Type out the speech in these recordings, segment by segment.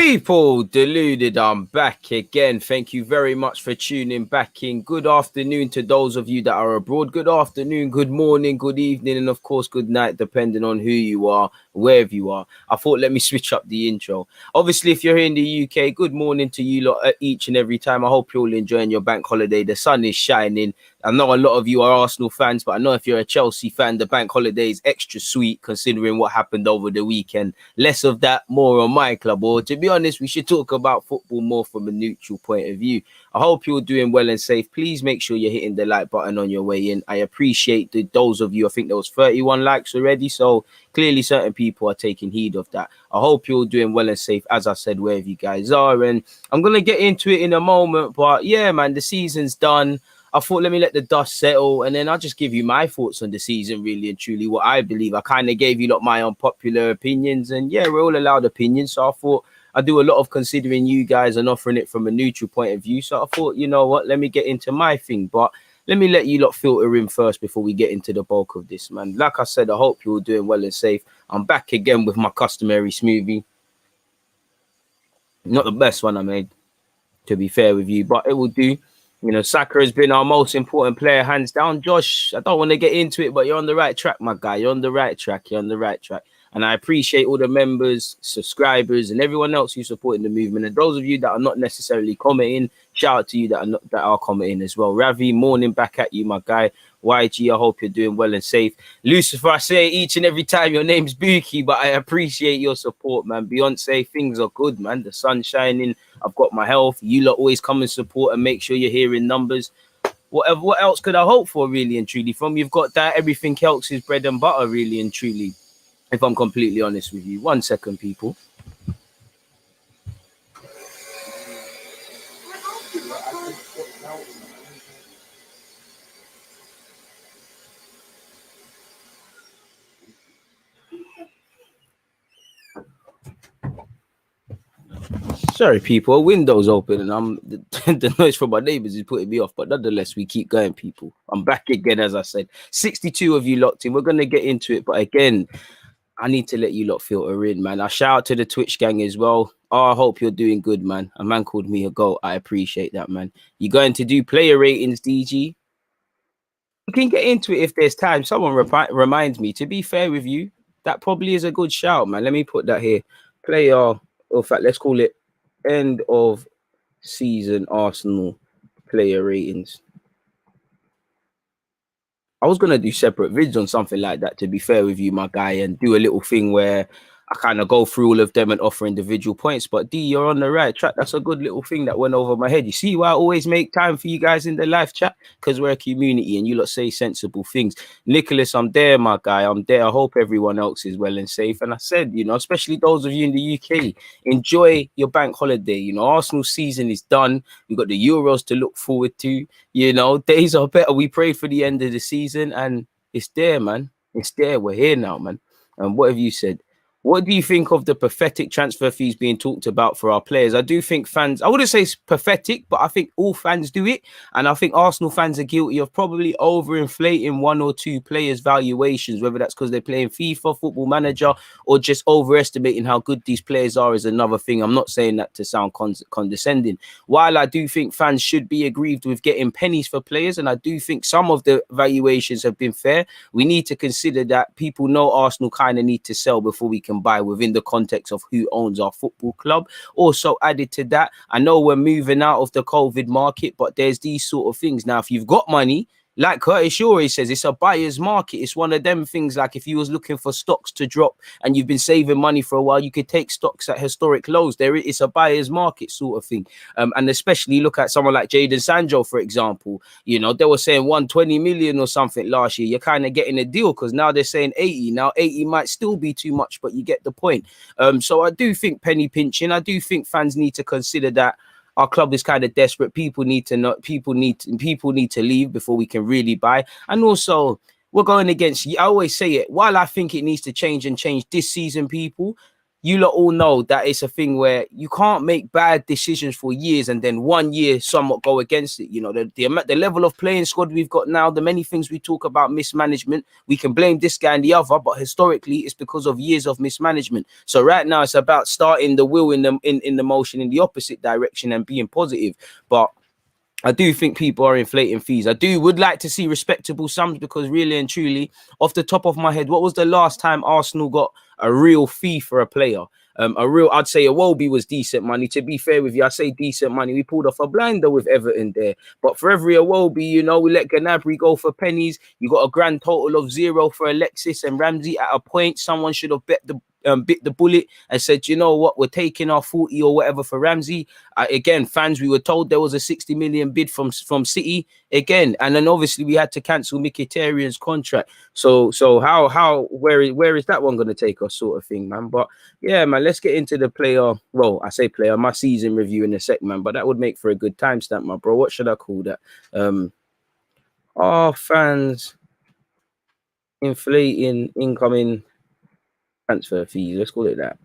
People, Deluded, I'm back again. Thank you very much for tuning back in. Good afternoon to those of you that are abroad. Good afternoon, good morning, good evening, and of course, good night, depending on who you are, wherever you are. I thought, let me switch up the intro. Obviously, if you're here in the UK, good morning to you lot each and every time. I hope you're all enjoying your bank holiday. The sun is shining. I know a lot of you are Arsenal fans, but I know if you're a Chelsea fan, the bank holiday is extra sweet considering what happened over the weekend. Less of that, more on my club. Or to be honest, we should talk about football more from a neutral point of view. I hope you're doing well and safe. Please make sure you're hitting the like button on your way in. I appreciate those of you. I think there was 31 likes already. So clearly certain people are taking heed of that. I hope you're doing well and safe, as I said, wherever you guys are. And I'm going to get into it in a moment. But yeah, man, the season's done. I thought, let me let the dust settle, and then I'll just give you my thoughts on the season, really and truly, what I believe. I kind of gave you lot my unpopular opinions, and yeah, we're all allowed opinions, so I thought I do a lot of considering you guys and offering it from a neutral point of view, so I thought, you know what, let me get into my thing, but let me let you lot filter in first before we get into the bulk of this, man. Like I said, I hope you're all doing well and safe. I'm back again with my customary smoothie. Not the best one I made, to be fair with you, but it will do. You know, Saka has been our most important player, hands down. Josh, I don't want to get into it, but you're on the right track, my guy. You're on the right track. You're on the right track. And I appreciate all the members, subscribers, and everyone else who's supporting the movement. And those of you that are not necessarily commenting, shout out to you that are commenting as well. Ravi, morning back at you, my guy. YG, I hope you're doing well and safe. Lucifer, I say each and every time your name's Buki, but I appreciate your support, man. Beyonce, things are good, man. The sun's shining. I've got my health. You lot always come and support and make sure you're hearing numbers. What else could I hope for, really and truly? From you've got that, everything else is bread and butter, really and truly. If I'm completely honest with you. 1 second, people. Sorry, people. Window's open, and the noise from my neighbors is putting me off. But nonetheless, we keep going, people. I'm back again, as I said. 62 of you locked in. We're gonna get into it, but again, I need to let you lot filter in, man. I shout out to the Twitch gang as well. Oh, I hope you're doing good, man. A man called me a goat. I appreciate that, man. You going to do player ratings, DG? We can get into it if there's time. Someone reminds me. To be fair with you, that probably is a good shout, man. Let me put that here. Player, or in fact, let's call it end of season Arsenal player ratings. I was going to do separate vids on something like that, to be fair with you, my guy, and do a little thing where I kind of go through all of them and offer individual points. But D, you're on the right track. That's a good little thing that went over my head. You see why I always make time for you guys in the live chat? Because we're a community and you lot say sensible things. Nicholas, I'm there, my guy. I'm there. I hope everyone else is well and safe. And I said, you know, especially those of you in the UK, enjoy your bank holiday. You know, Arsenal season is done. We've got the Euros to look forward to. You know, days are better. We prayed for the end of the season and it's there, man. It's there. We're here now, man. And what have you said? What do you think of the pathetic transfer fees being talked about for our players? I do think fans, I wouldn't say it's pathetic, but I think all fans do it. And I think Arsenal fans are guilty of probably overinflating one or two players' valuations, whether that's because they're playing FIFA, Football Manager, or just overestimating how good these players are is another thing. I'm not saying that to sound condescending. While I do think fans should be aggrieved with getting pennies for players, and I do think some of the valuations have been fair, we need to consider that people know Arsenal kind of need to sell before we can buy within the context of who owns our football club. Also added to that, I know we're moving out of the COVID market, but there's these sort of things. Now, if you've got money, like Curtis Shore says, it's a buyer's market. It's one of them things like if you was looking for stocks to drop and you've been saving money for a while, you could take stocks at historic lows. It's a buyer's market sort of thing. And especially look at someone like Jadon Sancho, for example. You know, they were saying 120 million or something last year. You're kind of getting a deal because now they're saying 80. Now 80 might still be too much, but you get the point. So I do think penny pinching. I do think fans need to consider that our club is kind of desperate. People need to leave before we can really buy. And also, we're going against, I always say it, while I think it needs to change this season, people, you lot all know that it's a thing where you can't make bad decisions for years and then 1 year somewhat go against it. You know, the level of playing squad we've got now, the many things we talk about mismanagement, we can blame this guy and the other, but historically it's because of years of mismanagement. So right now it's about starting the wheel in the motion in the opposite direction and being positive. But I do think people are inflating fees. I would like to see respectable sums, because really and truly, off the top of my head, what was the last time Arsenal got a real fee for a player? I'd say Iwobi was decent money. To be fair with you, I say decent money. We pulled off a blinder with Everton there. But for every Iwobi, you know, we let Gnabry go for pennies. You got a grand total of 0 for Alexis and Ramsey. At a point, someone should have bit the bullet and said, you know what, we're taking our 40 or whatever for Ramsey. Again, fans, we were told there was a 60 million bid from City again, and then obviously we had to cancel Mkhitaryan's contract. So where is that one going to take us, sort of thing, man? But yeah, man, let's get into the player. Well, I say player, my season review in a sec, man. But that would make for a good timestamp, my bro. What should I call that? Are fans inflating incoming transfer fees? Let's call it that.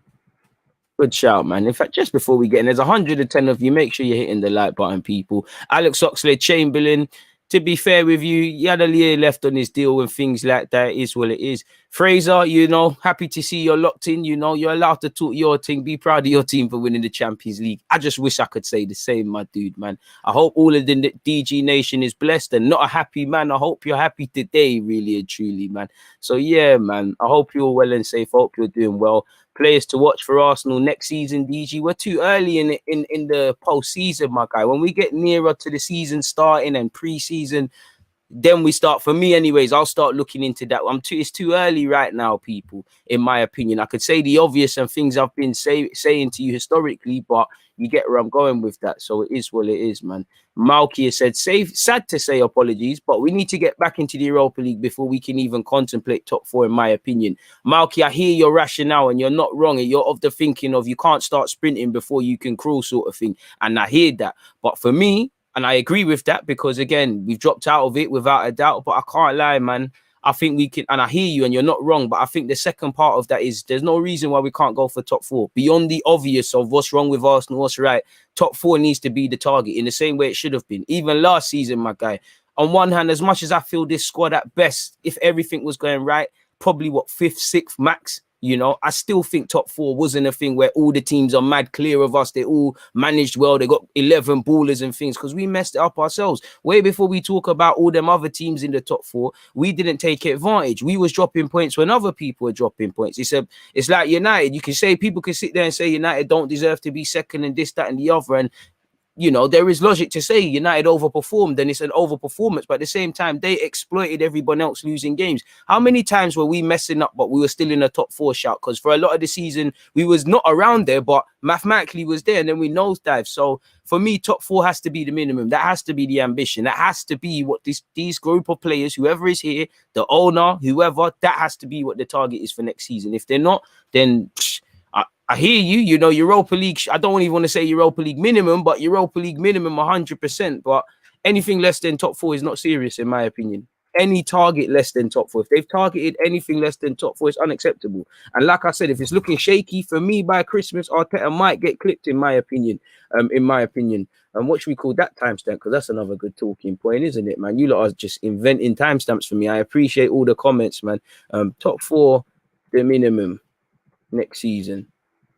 Good shout, man. In fact, just before we get in, there's 110 of you. Make sure you're hitting the like button, people. Alex Oxlade-Chamberlain, to be fair with you, he had a year left on his deal and things like that. It is what it is. Fraser, you know, happy to see you're locked in. You know, you're allowed to talk your thing. Be proud of your team for winning the Champions League. I just wish I could say the same, my dude, man. I hope all of the DG Nation is blessed and not a happy man. I hope you're happy today, really and truly, man. So, yeah, man, I hope you're well and safe. I hope you're doing well. Players to watch for Arsenal next season, DG. We're too early in the postseason, my guy. When we get nearer to the season starting and pre-season, then we start, for me anyways, I'll start looking into that. It's too early right now, people, in my opinion. I could say the obvious and things I've been saying to you historically, but you get where I'm going with that. So it is what it is, man. Malky has said, sad to say apologies, but we need to get back into the Europa League before we can even contemplate top 4, in my opinion. Malky, I hear your rationale and you're not wrong. And you're of the thinking of you can't start sprinting before you can crawl, sort of thing. And I hear that. But for me, and I agree with that, because again, we've dropped out of it without a doubt, but I can't lie, man. I think we can, and I hear you and you're not wrong, but I think the second part of that is there's no reason why we can't go for top 4. Beyond the obvious of what's wrong with Arsenal, what's right, top 4 needs to be the target in the same way it should have been. Even last season, my guy, on one hand, as much as I feel this squad at best, if everything was going right, probably 5th, 6th max. You know, I still think top 4 wasn't a thing where all the teams are mad clear of us. They all managed well. They got 11 ballers and things, because we messed it up ourselves. Way before we talk about all them other teams in the top 4, we didn't take advantage. We was dropping points when other people were dropping points. It's like United. You can say, people can sit there and say United don't deserve to be second and this, that, and the other. And you know, there is logic to say United overperformed, and it's an overperformance, but at the same time, they exploited everyone else losing games. How many times were we messing up, but we were still in a top 4 shout? Because for a lot of the season, we was not around there, but mathematically was there, and then we nosedive. So for me, top 4 has to be the minimum. That has to be the ambition. That has to be what these group of players, whoever is here, the owner, whoever, that has to be what the target is for next season. If they're not, then I hear you, you know, Europa League, I don't even want to say Europa League minimum, but Europa League minimum 100%. But anything less than top 4 is not serious, in my opinion. Any target less than top 4, if they've targeted anything less than top 4, it's unacceptable. And like I said, if it's looking shaky, for me, by Christmas, Arteta might get clipped, in my opinion. And what should we call that timestamp? Because that's another good talking point, isn't it, man? You lot are just inventing timestamps for me. I appreciate all the comments, man. Top 4, the minimum next season.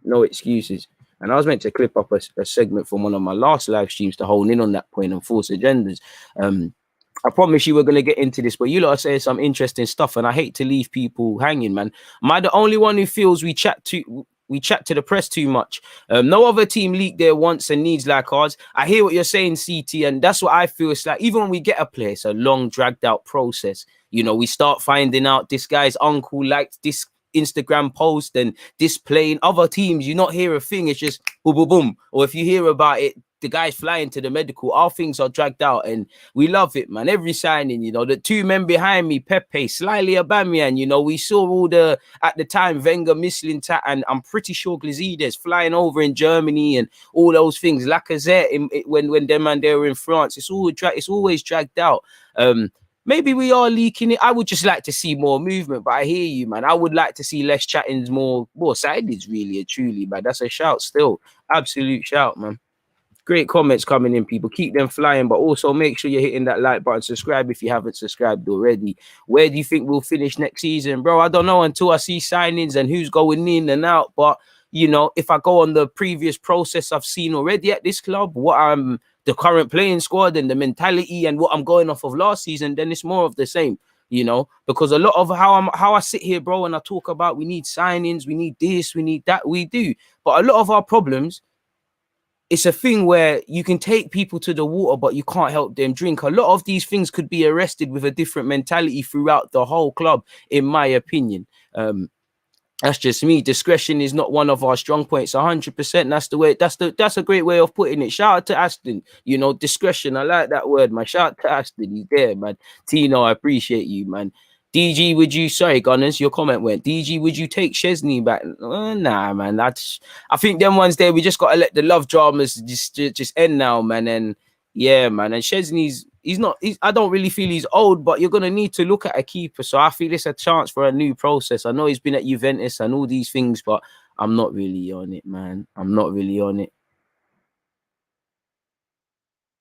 No excuses. And I was meant to clip up a segment from one of my last live streams to hone in on that point and force agendas. I promise you we're going to get into this, but you lot are saying some interesting stuff, and I hate to leave people hanging, man. Am I the only one who feels we chat to the press too much? No other team leaked their wants and needs like ours. I hear what you're saying, CT, and that's what I feel. It's like even when we get a player, it's a long, dragged out process. You know, we start finding out this guy's uncle liked this Instagram post and displaying other teams. You not hear a thing. It's just boom, boom, boom. Or if you hear about it, the guy's flying to the medical. All things are dragged out, and we love it, man. Every signing, you know, the 2 men behind me, Pepe, slightly Aubameyang, you know, we saw all the, at the time, Wenger, Mislintat, and I'm pretty sure Glazides flying over in Germany and all those things. Lacazette, when them and they were in France, it's always dragged out. maybe we are leaking it. I would just like to see more movement, but I hear you, man. I would like to see less chattings, more signings, really and truly, man. That's a shout still. Absolute shout, man. Great comments coming in, people. Keep them flying, but also make sure you're hitting that like button. Subscribe if you haven't subscribed already. Where do you think we'll finish next season, bro? I don't know until I see signings and who's going in and out. But, you know, if I go on the previous process I've seen already at this club, what I'm the current playing squad and the mentality and what I'm going off of last season, then it's more of the same. You know, because a lot of how I sit here, bro, and I talk about we need signings, we need this, we need that, we do. But a lot of our problems, it's a thing where you can take people to the water, but you can't help them drink. A lot of these things could be arrested with a different mentality throughout the whole club, in my opinion. That's just me. Discretion is not one of our strong points. 100%. That's the way. That's a great way of putting it. Shout out to Aston. You know, discretion. I like that word, man. Shout out to Aston. He's there, man. Tino, I appreciate you, man. DG, would you? Sorry, Gunners, your comment went. DG, would you take Chesney back? Nah, man. I think them ones there. We just gotta let the love dramas just end now, man. And yeah, man. And Chesney's. I don't really feel he's old, but you're gonna need to look at a keeper. So I feel it's a chance for a new process. I know he's been at Juventus and all these things, but I'm not really on it, man. I'm not really on it.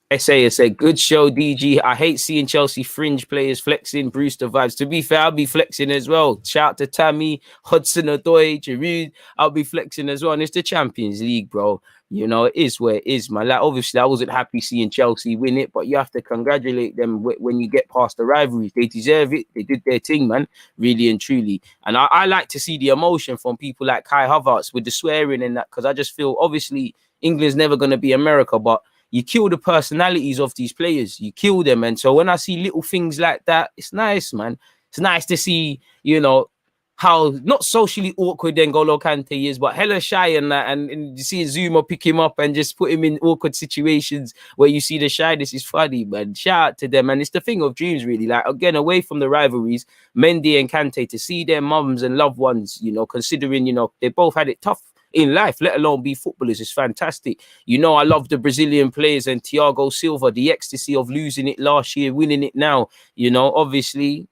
I say, good show, DG. I hate seeing Chelsea fringe players flexing Brewster vibes. To be fair, I'll be flexing as well. Shout out to Tammy, Hudson-Odoi, Giroud. I'll be flexing as well. And it's the Champions League, bro. You know, it is where it is, man. Like, obviously, I wasn't happy seeing Chelsea win it, but you have to congratulate them when you get past the rivalries. They deserve it. They did their thing, man, really and truly. And I like to see the emotion from people like Kai Havertz with the swearing and that, because I just feel, obviously, England's never going to be America, but you kill the personalities of these players. You kill them. And so when I see little things like that, it's nice, man. It's nice to see, you know, how not socially awkward N'Golo Kante is, but hella shy and that. And you see Zuma pick him up and just put him in awkward situations where you see the shyness is funny, man. Shout out to them. And it's the thing of dreams, really. Like, again, away from the rivalries, Mendy and Kante, to see their mums and loved ones, you know, considering, you know, they both had it tough in life, let alone be footballers, is fantastic. You know, I love the Brazilian players and Thiago Silva, the ecstasy of losing it last year, winning it now. You know, obviously,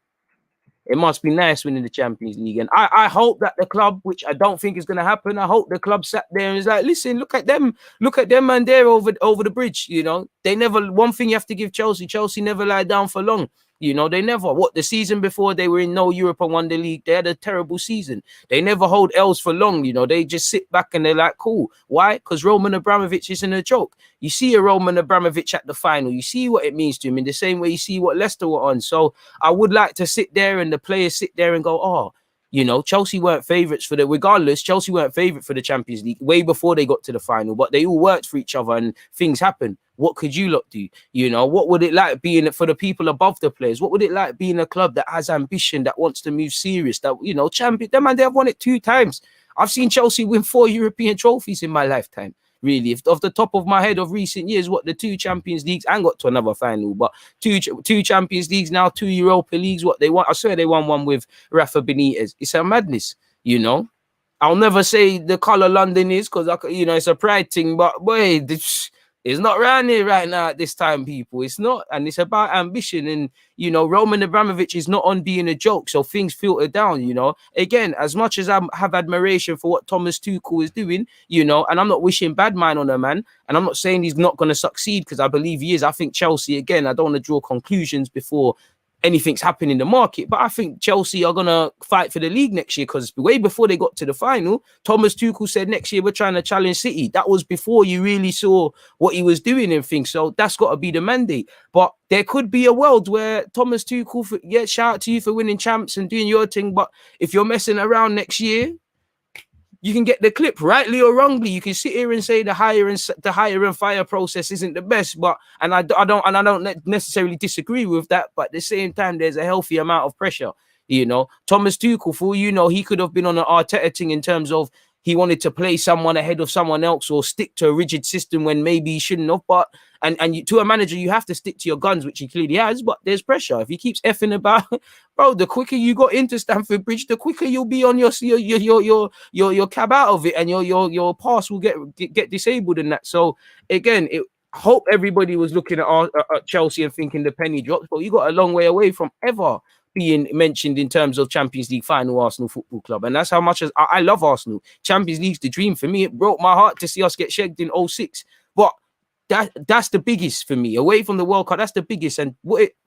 it must be nice winning the Champions League. And I hope that the club, which I don't think is going to happen, I hope the club sat there and was like, listen, look at them and they're over the bridge. You know, they never, one thing you have to give Chelsea never lie down for long. You know, they never, the season before they were in no Europe and won the league, they had a terrible season. They never hold L's for long. You know, they just sit back and they're like, cool. Why? Because Roman Abramovich isn't a joke. You see a Roman Abramovich at the final, you see what it means to him in the same way you see what Leicester were on. So I would like to sit there and the players sit there and go, oh, you know, Chelsea weren't favourites for regardless, Chelsea weren't favourite for the Champions League way before they got to the final, but they all worked for each other and things happen. What could you lot do? You know, what would it like being for the people above the players? What would it like being a club that has ambition, that wants to move serious, that, you know, champion? Them and they have won it 2 times. I've seen Chelsea win 4 European trophies in my lifetime. Really, if off the top of my head of recent years, what the 2 Champions Leagues and got to another final, but two Champions Leagues now, 2 Europa Leagues, what they won. I swear they won one with Rafa Benitez. It's a madness, you know. I'll never say the colour London is because, you know, it's a pride thing, but boy, it's not around here right now at this time, people. It's not. And it's about ambition. And, you know, Roman Abramovich is not on being a joke. So things filter down, you know. Again, as much as I have admiration for what Thomas Tuchel is doing, you know, and I'm not wishing bad mind on a man. And I'm not saying he's not going to succeed because I believe he is. I think Chelsea, again, I don't want to draw conclusions before anything's happening in the market, but I think Chelsea are going to fight for the league next year because way before they got to the final, Thomas Tuchel said next year we're trying to challenge City. That was before you really saw what he was doing and things. So that's got to be the mandate. But there could be a world where Thomas Tuchel, shout out to you for winning champs and doing your thing, but if you're messing around next year, you can get the clip, rightly or wrongly. You can sit here and say the hire and fire process isn't the best, but I don't necessarily disagree with that. But at the same time, there's a healthy amount of pressure. You know, Thomas Tuchel, for you know, he could have been on an Arteta thing in terms of he wanted to play someone ahead of someone else or stick to a rigid system when maybe he shouldn't have. But to a manager, you have to stick to your guns, which he clearly has. But there's pressure. If he keeps effing about, bro, the quicker you got into Stamford Bridge, the quicker you'll be on your cab out of it, and your pass will get disabled and that. So again, I hope everybody was looking at Chelsea and thinking the penny drops, but you got a long way away from ever being mentioned in terms of Champions League final Arsenal Football Club. And that's how much as I love Arsenal. Champions League's the dream for me. It broke my heart to see us get shagged in 06. But that's the biggest for me. Away from the World Cup, that's the biggest. And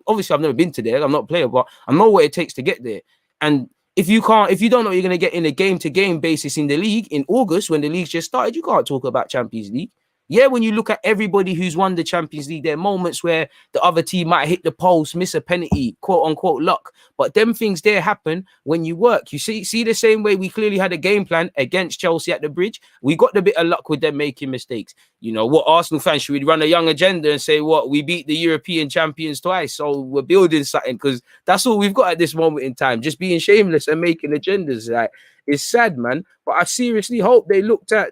obviously I've never been to there. I'm not a player, but I know what it takes to get there. And if you don't know what you're going to get in a game-to-game basis in the league in August when the league's just started, you can't talk about Champions League. Yeah, when you look at everybody who's won the Champions League, there are moments where the other team might hit the post, miss a penalty, quote unquote luck. But them things there happen when you work. You see the same way we clearly had a game plan against Chelsea at the Bridge. We got the bit of luck with them making mistakes. You know, what Arsenal fans, should we run a young agenda and say, what, we beat the European champions twice, so we're building something? Because that's all we've got at this moment in time. Just being shameless and making agendas. Like, it's sad, man. But I seriously hope they looked at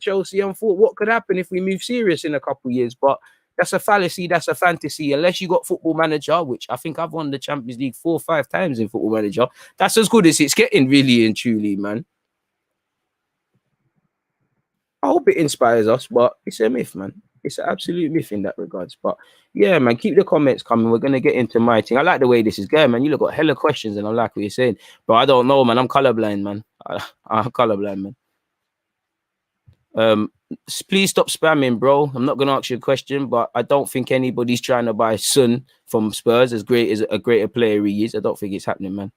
Chelsea and thought, what could happen if we move serious in a couple of years? But that's a fallacy. That's a fantasy. Unless you got Football Manager, which I think I've won the Champions League 4 or 5 times in Football Manager. That's as good as it's getting, really and truly, man. I hope it inspires us, but it's a myth, man. It's an absolute myth in that regards. But yeah, man, keep the comments coming. We're gonna get into my thing. I like the way this is going, man. You look got hella questions, and I like what you're saying. But I don't know, man. I'm colorblind, man. I'm colorblind, man. Please stop spamming, bro. I'm not gonna ask you a question, but I don't think anybody's trying to buy Son from Spurs, as great as a greater player he is. I don't think it's happening, man.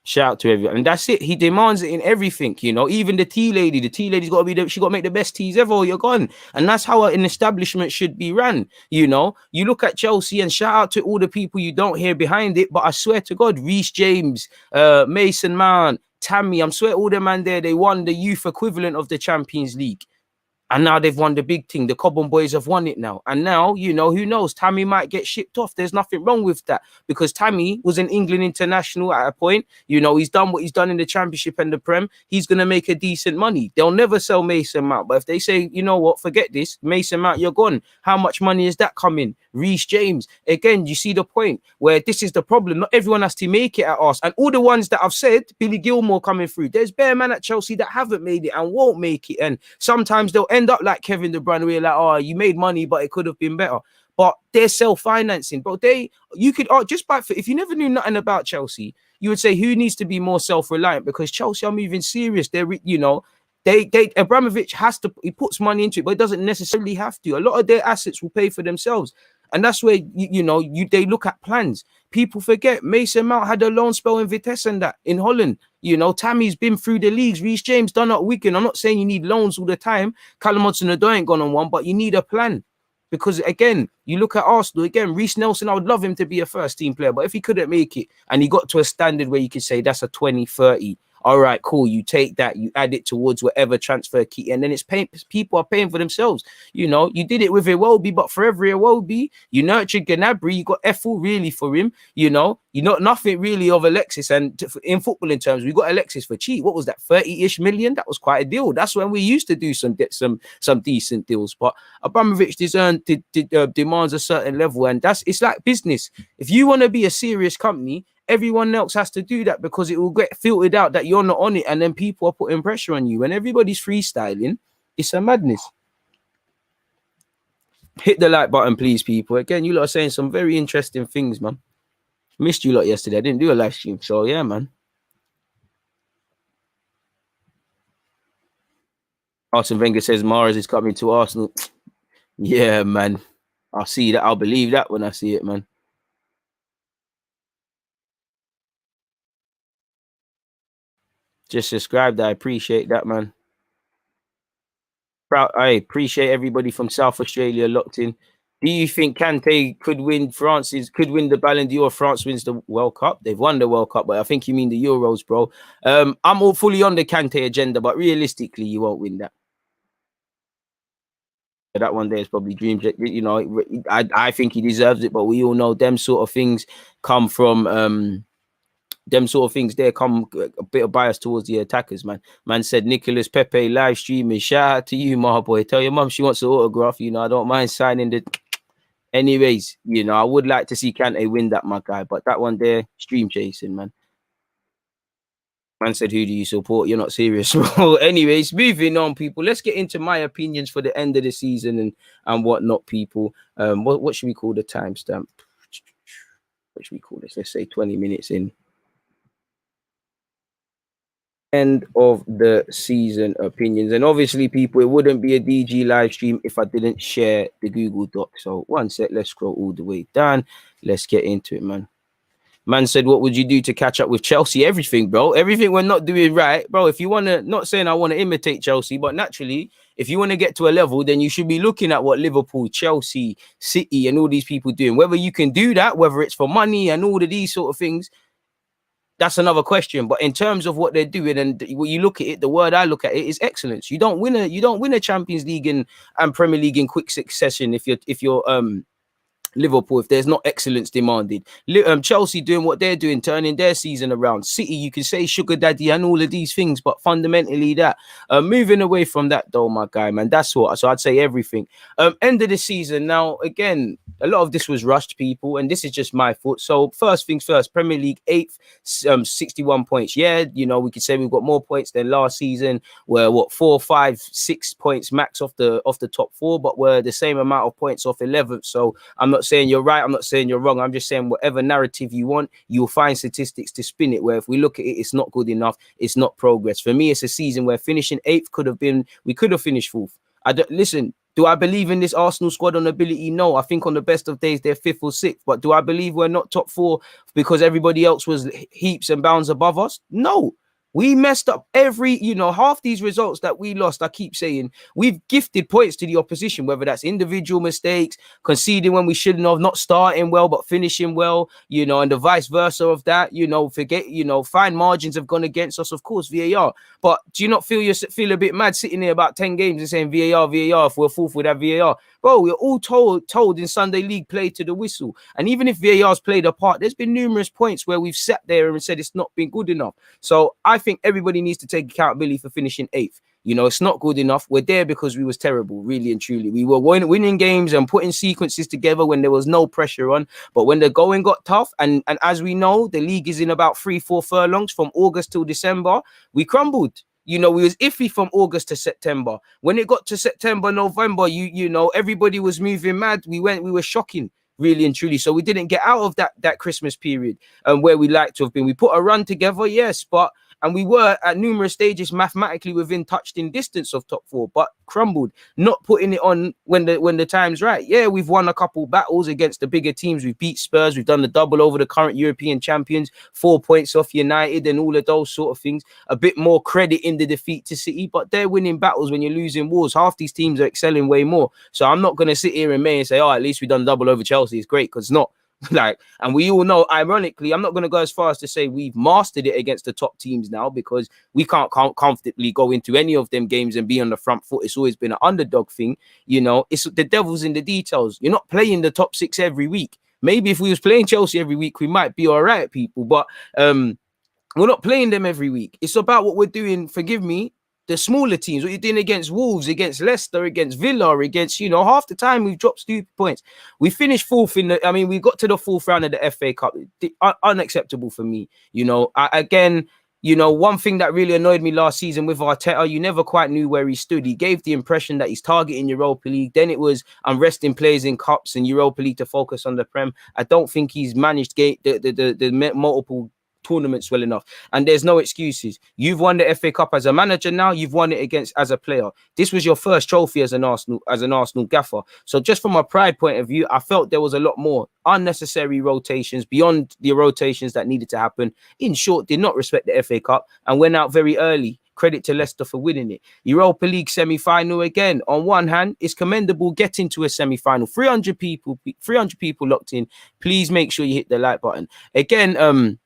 Shout out to everyone, and that's it. He demands it in everything, you know. Even the tea lady, got to be she got to make the best teas ever, or you're gone. And that's how an establishment should be run, you know. You look at Chelsea, and shout out to all the people you don't hear behind it, but I swear to God, Reece James, Mason Mount, Tammy, I'm swear all the man there, they won the youth equivalent of the Champions League. And now they've won the big thing. The Cobham boys have won it now. And now, you know, who knows? Tammy might get shipped off. There's nothing wrong with that, because Tammy was an England international at a point. You know, he's done what he's done in the Championship and the Prem. He's going to make a decent money. They'll never sell Mason Mount. But if they say, you know what, forget this, Mason Mount, you're gone. How much money is that coming? Reece James. Again, you see the point where this is the problem. Not everyone has to make it at us. And all the ones that I've said, Billy Gilmore coming through, there's bare man at Chelsea that haven't made it and won't make it. And sometimes they'll end up like Kevin De Bruyne, where you're like, oh, you made money, but it could have been better. But they're self-financing. But you could just by, if you never knew nothing about Chelsea, you would say, who needs to be more self-reliant? Because Chelsea are moving serious. They're, you know, Abramovich he puts money into it, but it doesn't necessarily have to. A lot of their assets will pay for themselves. And that's where, they look at plans. People forget Mason Mount had a loan spell in Vitesse and that in Holland. You know, Tammy's been through the leagues. Reece James done at Wigan. I'm not saying you need loans all the time. Callum Hudson-Odoi ain't gone on one, but you need a plan. Because, again, you look at Arsenal, again, Reece Nelson, I would love him to be a first-team player. But if he couldn't make it and he got to a standard where you could say that's a 20-30, all right, cool. You take that, you add it towards whatever transfer key, and then it's paying. People are paying for themselves. You know, you did it with Iwobi, but for every Iwobi, you nurtured Gnabry. You got Ethel really for him. You know nothing really of Alexis. And in footballing terms, we got Alexis for cheap. What was that, 30-ish million? That was quite a deal. That's when we used to do some decent deals. But Abramovich demands a certain level, and it's like business. If you want to be a serious company, everyone else has to do that, because it will get filtered out that you're not on it, and then people are putting pressure on you. When everybody's freestyling, it's a madness. Hit the like button, please, people. Again, you lot are saying some very interesting things, man. Missed you lot yesterday. I didn't do a live stream, so yeah, man. Arsene Wenger says Mahrez is coming to Arsenal. Yeah, man. I'll see that. I'll believe that when I see it, man. Just subscribed. I appreciate that, man. I appreciate everybody from South Australia locked in. Do you think Kante could win the Ballon d'Or if France wins the World Cup? They've won the World Cup, but I think you mean the Euros, bro. I'm all fully on the Kante agenda, but realistically, you won't win that. That one there is probably dreams. You know, I think he deserves it, but we all know them sort of things come from them sort of things there come a bit of bias towards the attackers, man. Man said Nicholas Pepe live streaming. Shout out to you, my boy. Tell your mum she wants an autograph. You know, I don't mind signing the. Anyways, you know, I would like to see Kante win that, my guy. But that one there, stream chasing, man. Man said, who do you support? You're not serious. Well, anyways, moving on, people. Let's get into my opinions for the end of the season and whatnot, people. What should we call the timestamp? What should we call this? Let's say 20 minutes in. End of the season opinions. And obviously, people, it wouldn't be a DG live stream if I didn't share the Google Doc. So one sec, let's scroll all the way down. Let's get into it, man. Man said, what would you do to catch up with Chelsea? Everything, bro. Everything we're not doing right. Bro, if you want to, not saying I want to imitate Chelsea, but naturally, if you want to get to a level, then you should be looking at what Liverpool, Chelsea, City, and all these people doing. Whether you can do that, whether it's for money and all of these sort of things, that's another question. But in terms of what they're doing, and when you look at it, the word I look at it is excellence. You don't win a Champions League and Premier League in quick succession if you're Liverpool, if there's not excellence demanded. Chelsea doing what they're doing, turning their season around. City, you can say sugar daddy and all of these things, but fundamentally that. Moving away from that though, my guy, man, that's what. So I'd say everything. End of the season. Now, again, a lot of this was rushed, people, and this is just my thought. So first things first, Premier League 8th, 61 points. Yeah, we could say we've got more points than last season. We're 4, 5, 6 points max off the top 4, but we're the same amount of points off 11th. So I'm not saying you're right, I'm not saying you're wrong. I'm just saying whatever narrative you want, you'll find statistics to spin it, where if we look at it, it's not good enough, it's not progress. For me, it's a season where finishing 8th we could have finished 4th. Listen, do I believe in this Arsenal squad on ability? No. I think on the best of days, they're 5th or 6th. But do I believe we're not top 4 because everybody else was heaps and bounds above us? No. We messed up half these results that we lost. I keep saying we've gifted points to the opposition, whether that's individual mistakes, conceding when we shouldn't have, not starting well, but finishing well, and the vice versa of that, fine margins have gone against us, of course, VAR. But do you not feel a bit mad sitting there about 10 games and saying VAR, if we're 4th with that VAR? Bro, we're all told in Sunday League, play to the whistle. And even if VAR's played a part, there's been numerous points where we've sat there and said it's not been good enough. So I think everybody needs to take accountability for finishing 8th. It's not good enough. We're there because we was terrible, really and truly. We were winning games and putting sequences together when there was no pressure on. But when the going got tough, and as we know, the league is in about 3-4 furlongs from August till December, we crumbled. We was iffy from August to September. When it got to September, November, everybody was moving mad. We were shocking, really and truly. So we didn't get out of that Christmas period where we like to have been. We put a run together, yes, and we were at numerous stages mathematically within touching distance of top 4, but crumbled, not putting it on when the time's right. Yeah, we've won a couple battles against the bigger teams. We've beat Spurs. We've done the double over the current European champions, 4 points off United and all of those sort of things. A bit more credit in the defeat to City, but they're winning battles when you're losing wars. Half these teams are excelling way more. So I'm not going to sit here in May and say, at least we've done double over Chelsea. It's great, because it's not. And we all know, ironically, I'm not going to go as far as to say we've mastered it against the top teams now, because we can't comfortably go into any of them games and be on the front foot. It's always been an underdog thing. It's the devil's in the details. You're not playing the top 6 every week. Maybe if we was playing Chelsea every week, we might be all right, people. But we're not playing them every week. It's about what we're doing, forgive me, the smaller teams, what you're doing against Wolves, against Leicester, against Villa, against, half the time we've dropped stupid points. We finished 4th we got to the 4th round of the FA Cup. Unacceptable for me. One thing that really annoyed me last season with Arteta, you never quite knew where he stood. He gave the impression that he's targeting Europa League. Then it was, I'm resting players in cups and Europa League to focus on the Prem. I don't think he's managed the multiple tournaments well enough, and there's no excuses. You've won the FA Cup as a manager, now you've won it as a player. This was your first trophy as an Arsenal gaffer. So just from a pride point of view, I felt there was a lot more unnecessary rotations beyond the rotations that needed to happen. In short, did not respect the FA Cup and went out very early. Credit to Leicester for winning it. Europa League semi-final again. On one hand, it's commendable getting to a semi-final. 300 people locked in. Please make sure you hit the like button. Again,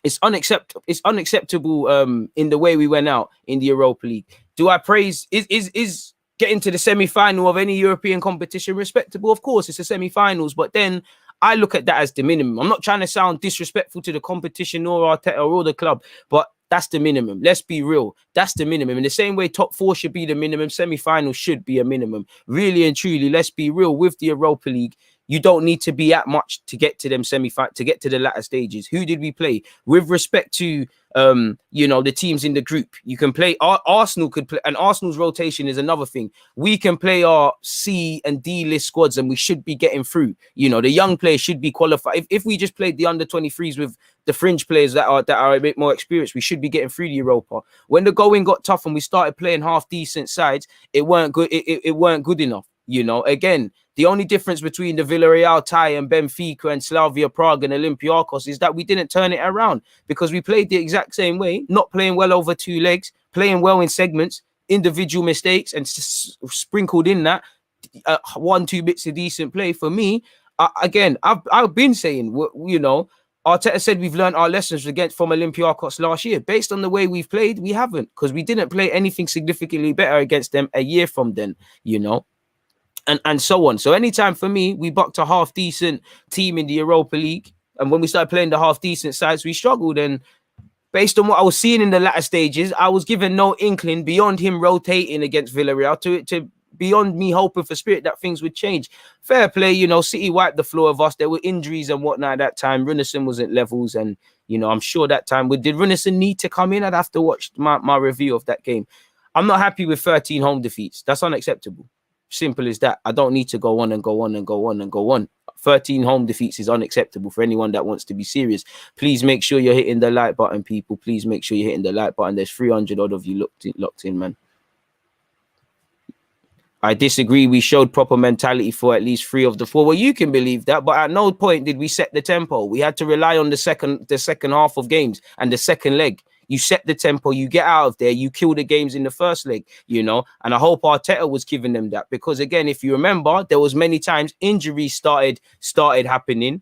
it's unacceptable in the way we went out in the Europa League. Do I praise is getting to the semi-final of any European competition respectable? Of course, it's the semi-finals, but then I look at that as the minimum. I'm not trying to sound disrespectful to the competition or Arteta or the club, but that's the minimum. Let's be real. That's the minimum. In the same way top 4 should be the minimum, semi-final should be a minimum. Really and truly, let's be real with the Europa League. You don't need to be at much to get to them to get to the latter stages. Who did we play? With respect to the teams in the group, you can play Arsenal could play, and Arsenal's rotation is another thing. We can play our C and D list squads and we should be getting through. The young players should be qualified. If we just played the under 23s with the fringe players that are a bit more experienced, we should be getting through the Europa. When the going got tough and we started playing half decent sides, it weren't good. It weren't good enough. Again, the only difference between the Villarreal tie and Benfica and Slavia Prague and Olympiacos is that we didn't turn it around, because we played the exact same way, not playing well over two legs, playing well in segments, individual mistakes, and sprinkled in that 1-2 bits of decent play. For me, again, I've been saying, Arteta said we've learned our lessons from Olympiacos last year. Based on the way we've played, we haven't, because we didn't play anything significantly better against them a year from then, and so on. So anytime for me, we bucked a half decent team in the Europa League, and when we started playing the half decent sides, we struggled. And based on what I was seeing in the latter stages, I was given no inkling beyond him rotating against Villarreal to beyond me hoping for spirit that things would change. Fair play, City wiped the floor of us. There were injuries and whatnot at that time. Runnison was at levels, and I'm sure that time, did Runnison need to come in? I'd have to watch my review of that game. I'm not happy with 13 home defeats. That's unacceptable. Simple as that. I don't need to go on and go on and go on and go on. 13 home defeats is unacceptable for anyone that wants to be serious. Please make sure you're hitting the like button, people. Please make sure you're hitting the like button. There's 300 odd of you locked in, man. I disagree. We showed proper mentality for at least 3 of the 4. Well, you can believe that, but at no point did we set the tempo. We had to rely on the second half of games and the second leg. You set the tempo, you get out of there, you kill the games in the first leg, and I hope Arteta was giving them that, because again, if you remember, there was many times injuries started happening.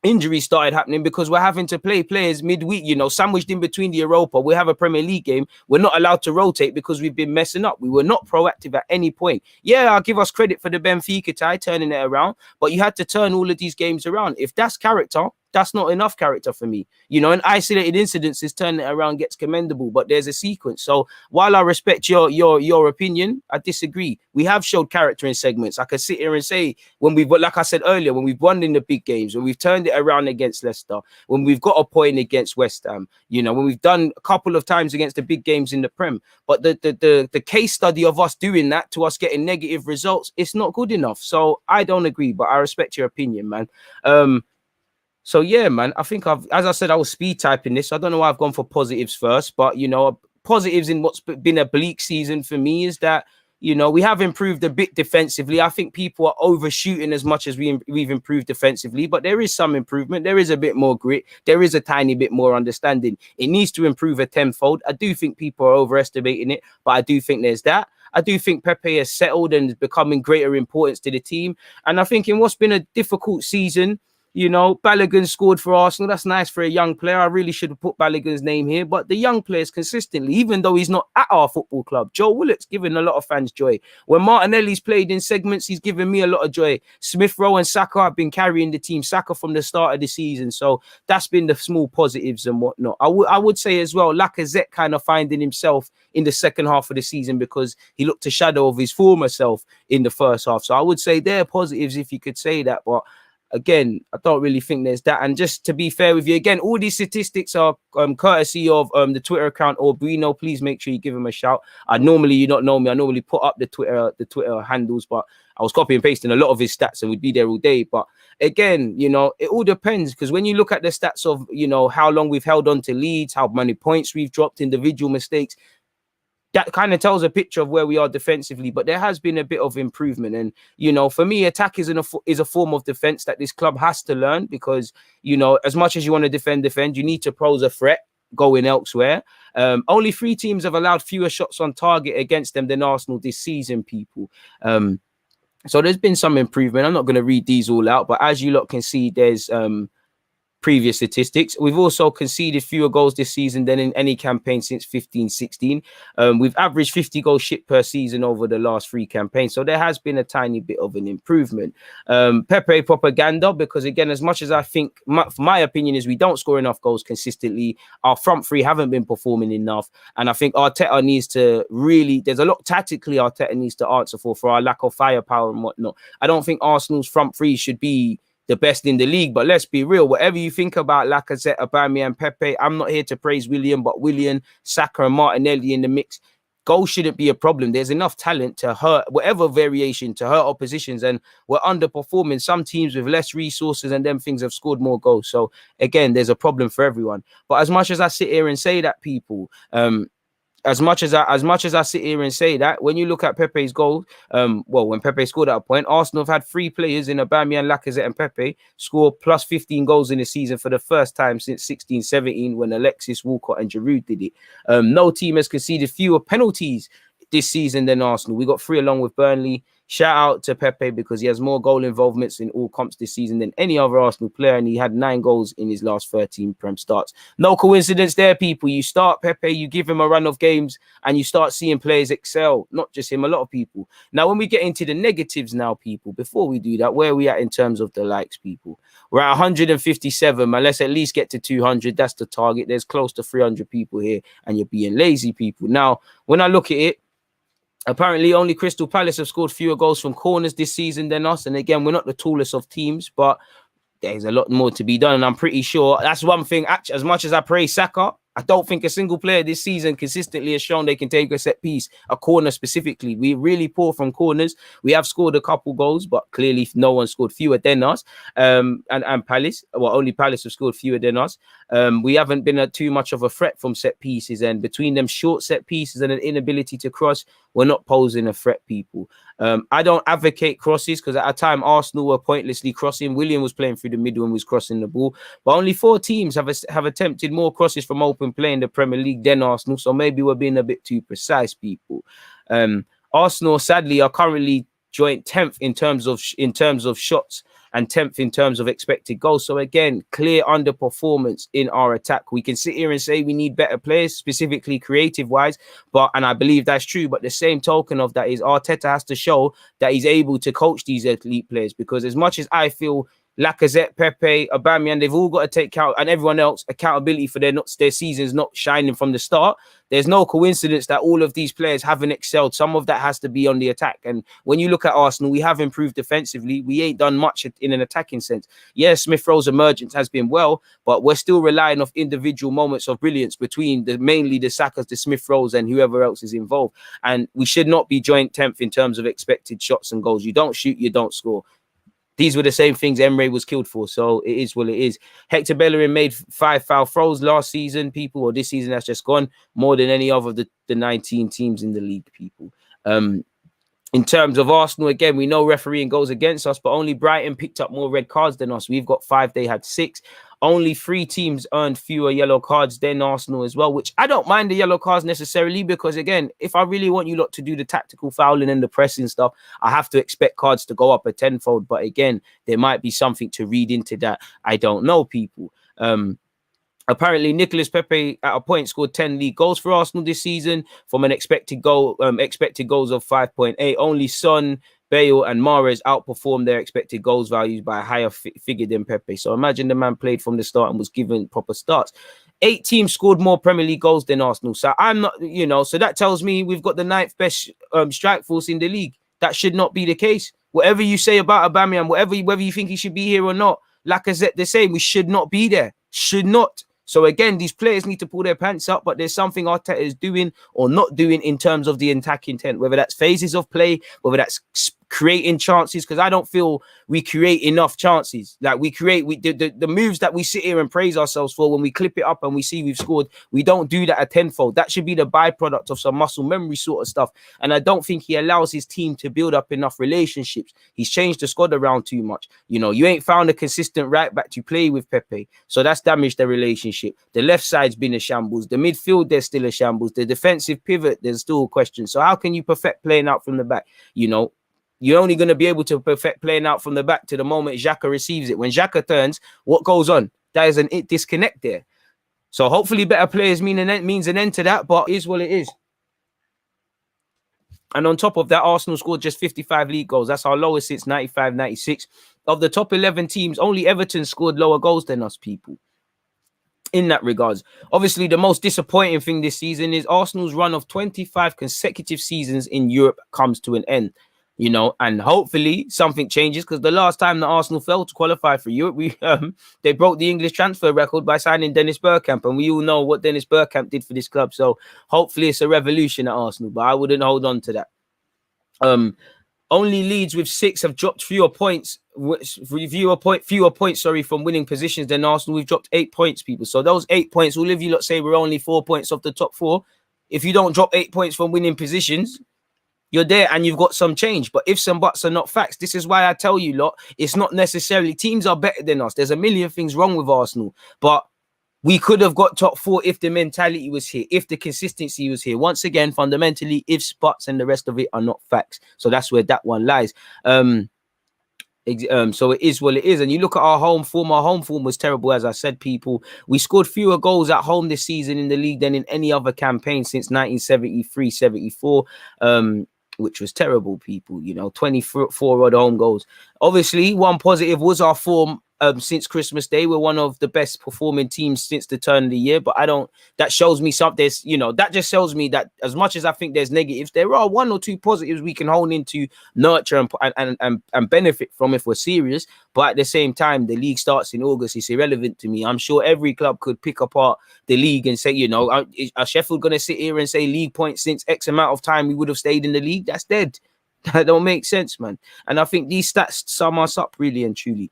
Injuries started happening because we're having to play players midweek, sandwiched in between the Europa. We have a Premier League game. We're not allowed to rotate because we've been messing up. We were not proactive at any point. Yeah, I'll give us credit for the Benfica tie, turning it around, but you had to turn all of these games around. If that's character, that's not enough character for me. In isolated incidences, turning it around gets commendable, but there's a sequence. So while I respect your opinion, I disagree. We have showed character in segments. I could sit here and say, like I said earlier, when we've won in the big games, when we've turned it around against Leicester, when we've got a point against West Ham, when we've done a couple of times against the big games in the Prem. But the case study of us doing that to us getting negative results, it's not good enough. So I don't agree, but I respect your opinion, man. So yeah, man, I think as I said, I was speed typing this. I don't know why I've gone for positives first, but positives in what's been a bleak season for me is that, we have improved a bit defensively. I think people are overshooting as much as we've improved defensively, but there is some improvement. There is a bit more grit. There is a tiny bit more understanding. It needs to improve a tenfold. I do think people are overestimating it, but I do think there's that. I do think Pepe has settled and is becoming greater importance to the team. And I think in what's been a difficult season, Balogun scored for Arsenal. That's nice for a young player. I really should have put Balogun's name here. But the young players consistently, even though he's not at our football club, Joe Willock's given a lot of fans joy. When Martinelli's played in segments, he's given me a lot of joy. Smith Rowe and Saka have been carrying the team. Saka from the start of the season. So that's been the small positives and whatnot. I would say as well, Lacazette kind of finding himself in the second half of the season because he looked a shadow of his former self in the first half. So I would say they're positives if you could say that. But again, I don't really think there's that. And just to be fair with you, again, all these statistics are courtesy of the Twitter account or Bruno. Please make sure you give him a shout. You don't know me. I normally put up the Twitter handles, but I was copying and pasting a lot of his stats and we'd be there all day. But again, it all depends, because when you look at the stats of, how long we've held on to leads, how many points we've dropped, individual mistakes, that kind of tells a picture of where we are defensively, but there has been a bit of improvement. And, for me, attack is a form of defense that this club has to learn, because, as much as you want to defend, you need to pose a threat going elsewhere. Only 3 teams have allowed fewer shots on target against them than Arsenal this season, people. So there's been some improvement. I'm not going to read these all out, but as you lot can see, there's previous statistics. We've also conceded fewer goals this season than in any campaign since 15-16. We've averaged 50 goals shit per season over the last 3 campaigns. So there has been a tiny bit of an improvement. Pepe propaganda, because again, as much as I think, my opinion is we don't score enough goals consistently, our front three haven't been performing enough. And I think Arteta needs to really, there's a lot tactically Arteta needs to answer for our lack of firepower and whatnot. I don't think Arsenal's front three should be the best in the league, but let's be real. Whatever you think about Lacazette, Aubameyang, and Pepe, I'm not here to praise Willian, but Willian, Saka, and Martinelli in the mix. Goals shouldn't be a problem. There's enough talent to hurt whatever variation to hurt oppositions, and we're underperforming. Some teams with less resources and them things have scored more goals. So again, there's a problem for everyone. But as much as I sit here and say that, people, as much as I sit here and say that, when you look at Pepe's goal, when Pepe scored at a point, Arsenal have had 3 players in Aubameyang, Lacazette, and Pepe score plus 15 goals in the season for the first time since 16-17 when Alexis, Walcott, and Giroud did it. No team has conceded fewer penalties this season than Arsenal. We got 3 along with Burnley. Shout out to Pepe because he has more goal involvements in all comps this season than any other Arsenal player, and he had 9 goals in his last 13 Prem starts. No coincidence there, people. You start Pepe, you give him a run of games, and you start seeing players excel. Not just him, a lot of people. Now, when we get into the negatives now, people, before we do that, where are we at in terms of the likes, people? We're at 157, and let's at least get to 200. That's the target. There's close to 300 people here, and you're being lazy, people. Now, when I look at it, apparently, only Crystal Palace have scored fewer goals from corners this season than us. And again, we're not the tallest of teams, but there's a lot more to be done. And I'm pretty sure that's one thing. Actually, as much as I praise Saka, I don't think a single player this season consistently has shown they can take a set piece, a corner specifically. We're really poor from corners. We have scored a couple goals, but clearly no one scored fewer than us. And Palace, well, only Palace have scored fewer than us. We haven't been too much of a threat from set pieces, and between them short set pieces and an inability to cross, we're not posing a threat, people. I don't advocate crosses because at a time Arsenal were pointlessly crossing. William was playing through the middle and was crossing the ball, but only 4 teams have attempted more crosses from open play in the Premier League than Arsenal. So maybe we're being a bit too precise, people. Arsenal, sadly, are currently joint 10th in terms of shots and 10th in terms of expected goals. So again, clear underperformance in our attack. We can sit here and say we need better players, specifically creative-wise, and I believe that's true. But the same token of that is Arteta has to show that he's able to coach these elite players, because as much as I feel Lacazette, Pepe, Aubameyang, they've all got to take count, and everyone else accountability for their seasons not shining from the start. There's no coincidence that all of these players haven't excelled. Some of that has to be on the attack. And when you look at Arsenal, we have improved defensively. We ain't done much in an attacking sense. Yes, Smith Rowe's emergence has been well, but we're still relying on individual moments of brilliance between mainly the Sakas, the Smith Rowes, and whoever else is involved. And we should not be joint 10th in terms of expected shots and goals. You don't shoot, you don't score. These were the same things Emre was killed for, so it is what it is. Hector Bellerin made 5 foul throws last season, people, or this season that's just gone, more than any other of the 19 teams in the league, people. In terms of Arsenal, again, we know refereeing goes against us, but only Brighton picked up more red cards than us. We've got 5, they had 6. Only 3 teams earned fewer yellow cards than Arsenal as well, which I don't mind the yellow cards necessarily, because again, if I really want you lot to do the tactical fouling and the pressing stuff, I have to expect cards to go up a tenfold. But again, there might be something to read into that. I don't know, people. Apparently, Nicolas Pepe at a point scored 10 league goals for Arsenal this season from an expected goals of 5.8. Only Son, Bale, and Mahrez outperformed their expected goals values by a higher figure than Pepe. So imagine the man played from the start and was given proper starts. 8 teams scored more Premier League goals than Arsenal. So I'm not, so that tells me we've got the 9th best strike force in the league. That should not be the case. Whatever you say about Aubameyang, whether you think he should be here or not, Lacazette, the same, we should not be there. Should not. So again, these players need to pull their pants up, but there's something Arteta is doing or not doing in terms of the attack intent, whether that's phases of play, whether that's creating chances, because I don't feel we create enough chances. Like the moves that we sit here and praise ourselves for, when we clip it up and we see we've scored, we don't do that a tenfold. That should be the byproduct of some muscle memory sort of stuff. And I don't think he allows his team to build up enough relationships. He's changed the squad around too much. You ain't found a consistent right back to play with Pepe, so that's damaged the relationship. The left side's been a shambles. The midfield, there's still a shambles. The defensive pivot, there's still a question. So how can you perfect playing out from the back? You're only going to be able to perfect playing out from the back to the moment Xhaka receives it. When Xhaka turns, what goes on? That is a disconnect there. So hopefully better players means an end to that, but it is what it is. And on top of that, Arsenal scored just 55 league goals. That's our lowest since 95-96. Of the top 11 teams, only Everton scored lower goals than us, people. In that regards, obviously the most disappointing thing this season is Arsenal's run of 25 consecutive seasons in Europe comes to an end, and hopefully something changes, because the last time that Arsenal failed to qualify for Europe, they broke the English transfer record by signing Dennis Bergkamp, and we all know what Dennis Bergkamp did for this club. So hopefully it's a revolution at Arsenal, but I wouldn't hold on to that. Only Leeds with 6 have dropped fewer points from winning positions than Arsenal. We've dropped 8 points, people. So those 8 points, all of you lot say we're only 4 points off the top 4. If you don't drop 8 points from winning positions, you're there and you've got some change. But ifs and buts are not facts. This is why I tell you lot, it's not necessarily teams are better than us. There's a million things wrong with Arsenal, but we could have got top 4 if the mentality was here, if the consistency was here. Once again, fundamentally, ifs, buts, and the rest of it are not facts. So that's where that one lies. So it is what it is. And you look at our home form. Our home form was terrible, as I said, people. We scored fewer goals at home this season in the league than in any other campaign since 1973-74. Which was terrible, people. 24 odd home goals. Obviously, one positive was our form. Since Christmas Day, we're one of the best performing teams since the turn of the year. But that shows me something. That just shows me that as much as I think there's negatives, there are 1 or 2 positives we can hold into, nurture and benefit from if we're serious. But at the same time, the league starts in August. It's irrelevant to me. I'm sure every club could pick apart the league and say, are Sheffield going to sit here and say league points since X amount of time we would have stayed in the league? That's dead. That don't make sense, man. And I think these stats sum us up really and truly.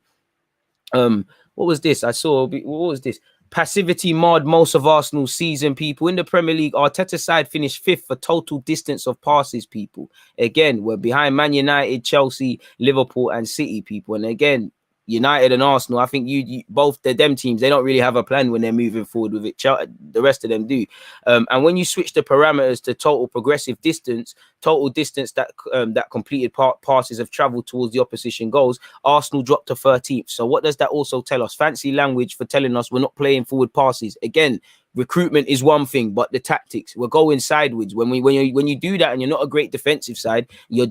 What was this? What was this? Passivity marred most of Arsenal's season, people. In the Premier League, Arteta's side finished 5th for total distance of passes, people. Again, we're behind Man United, Chelsea, Liverpool, and City, people. And again, United and Arsenal, I think you both them teams, they don't really have a plan when they're moving forward with it. The rest of them do. And when you switch the parameters to total progressive distance, total distance that completed passes have traveled towards the opposition goals, Arsenal dropped to 13th. So what does that also tell us? Fancy language for telling us we're not playing forward passes. Again, recruitment is one thing, but the tactics, we're going sideways. When you do that and you're not a great defensive side, you're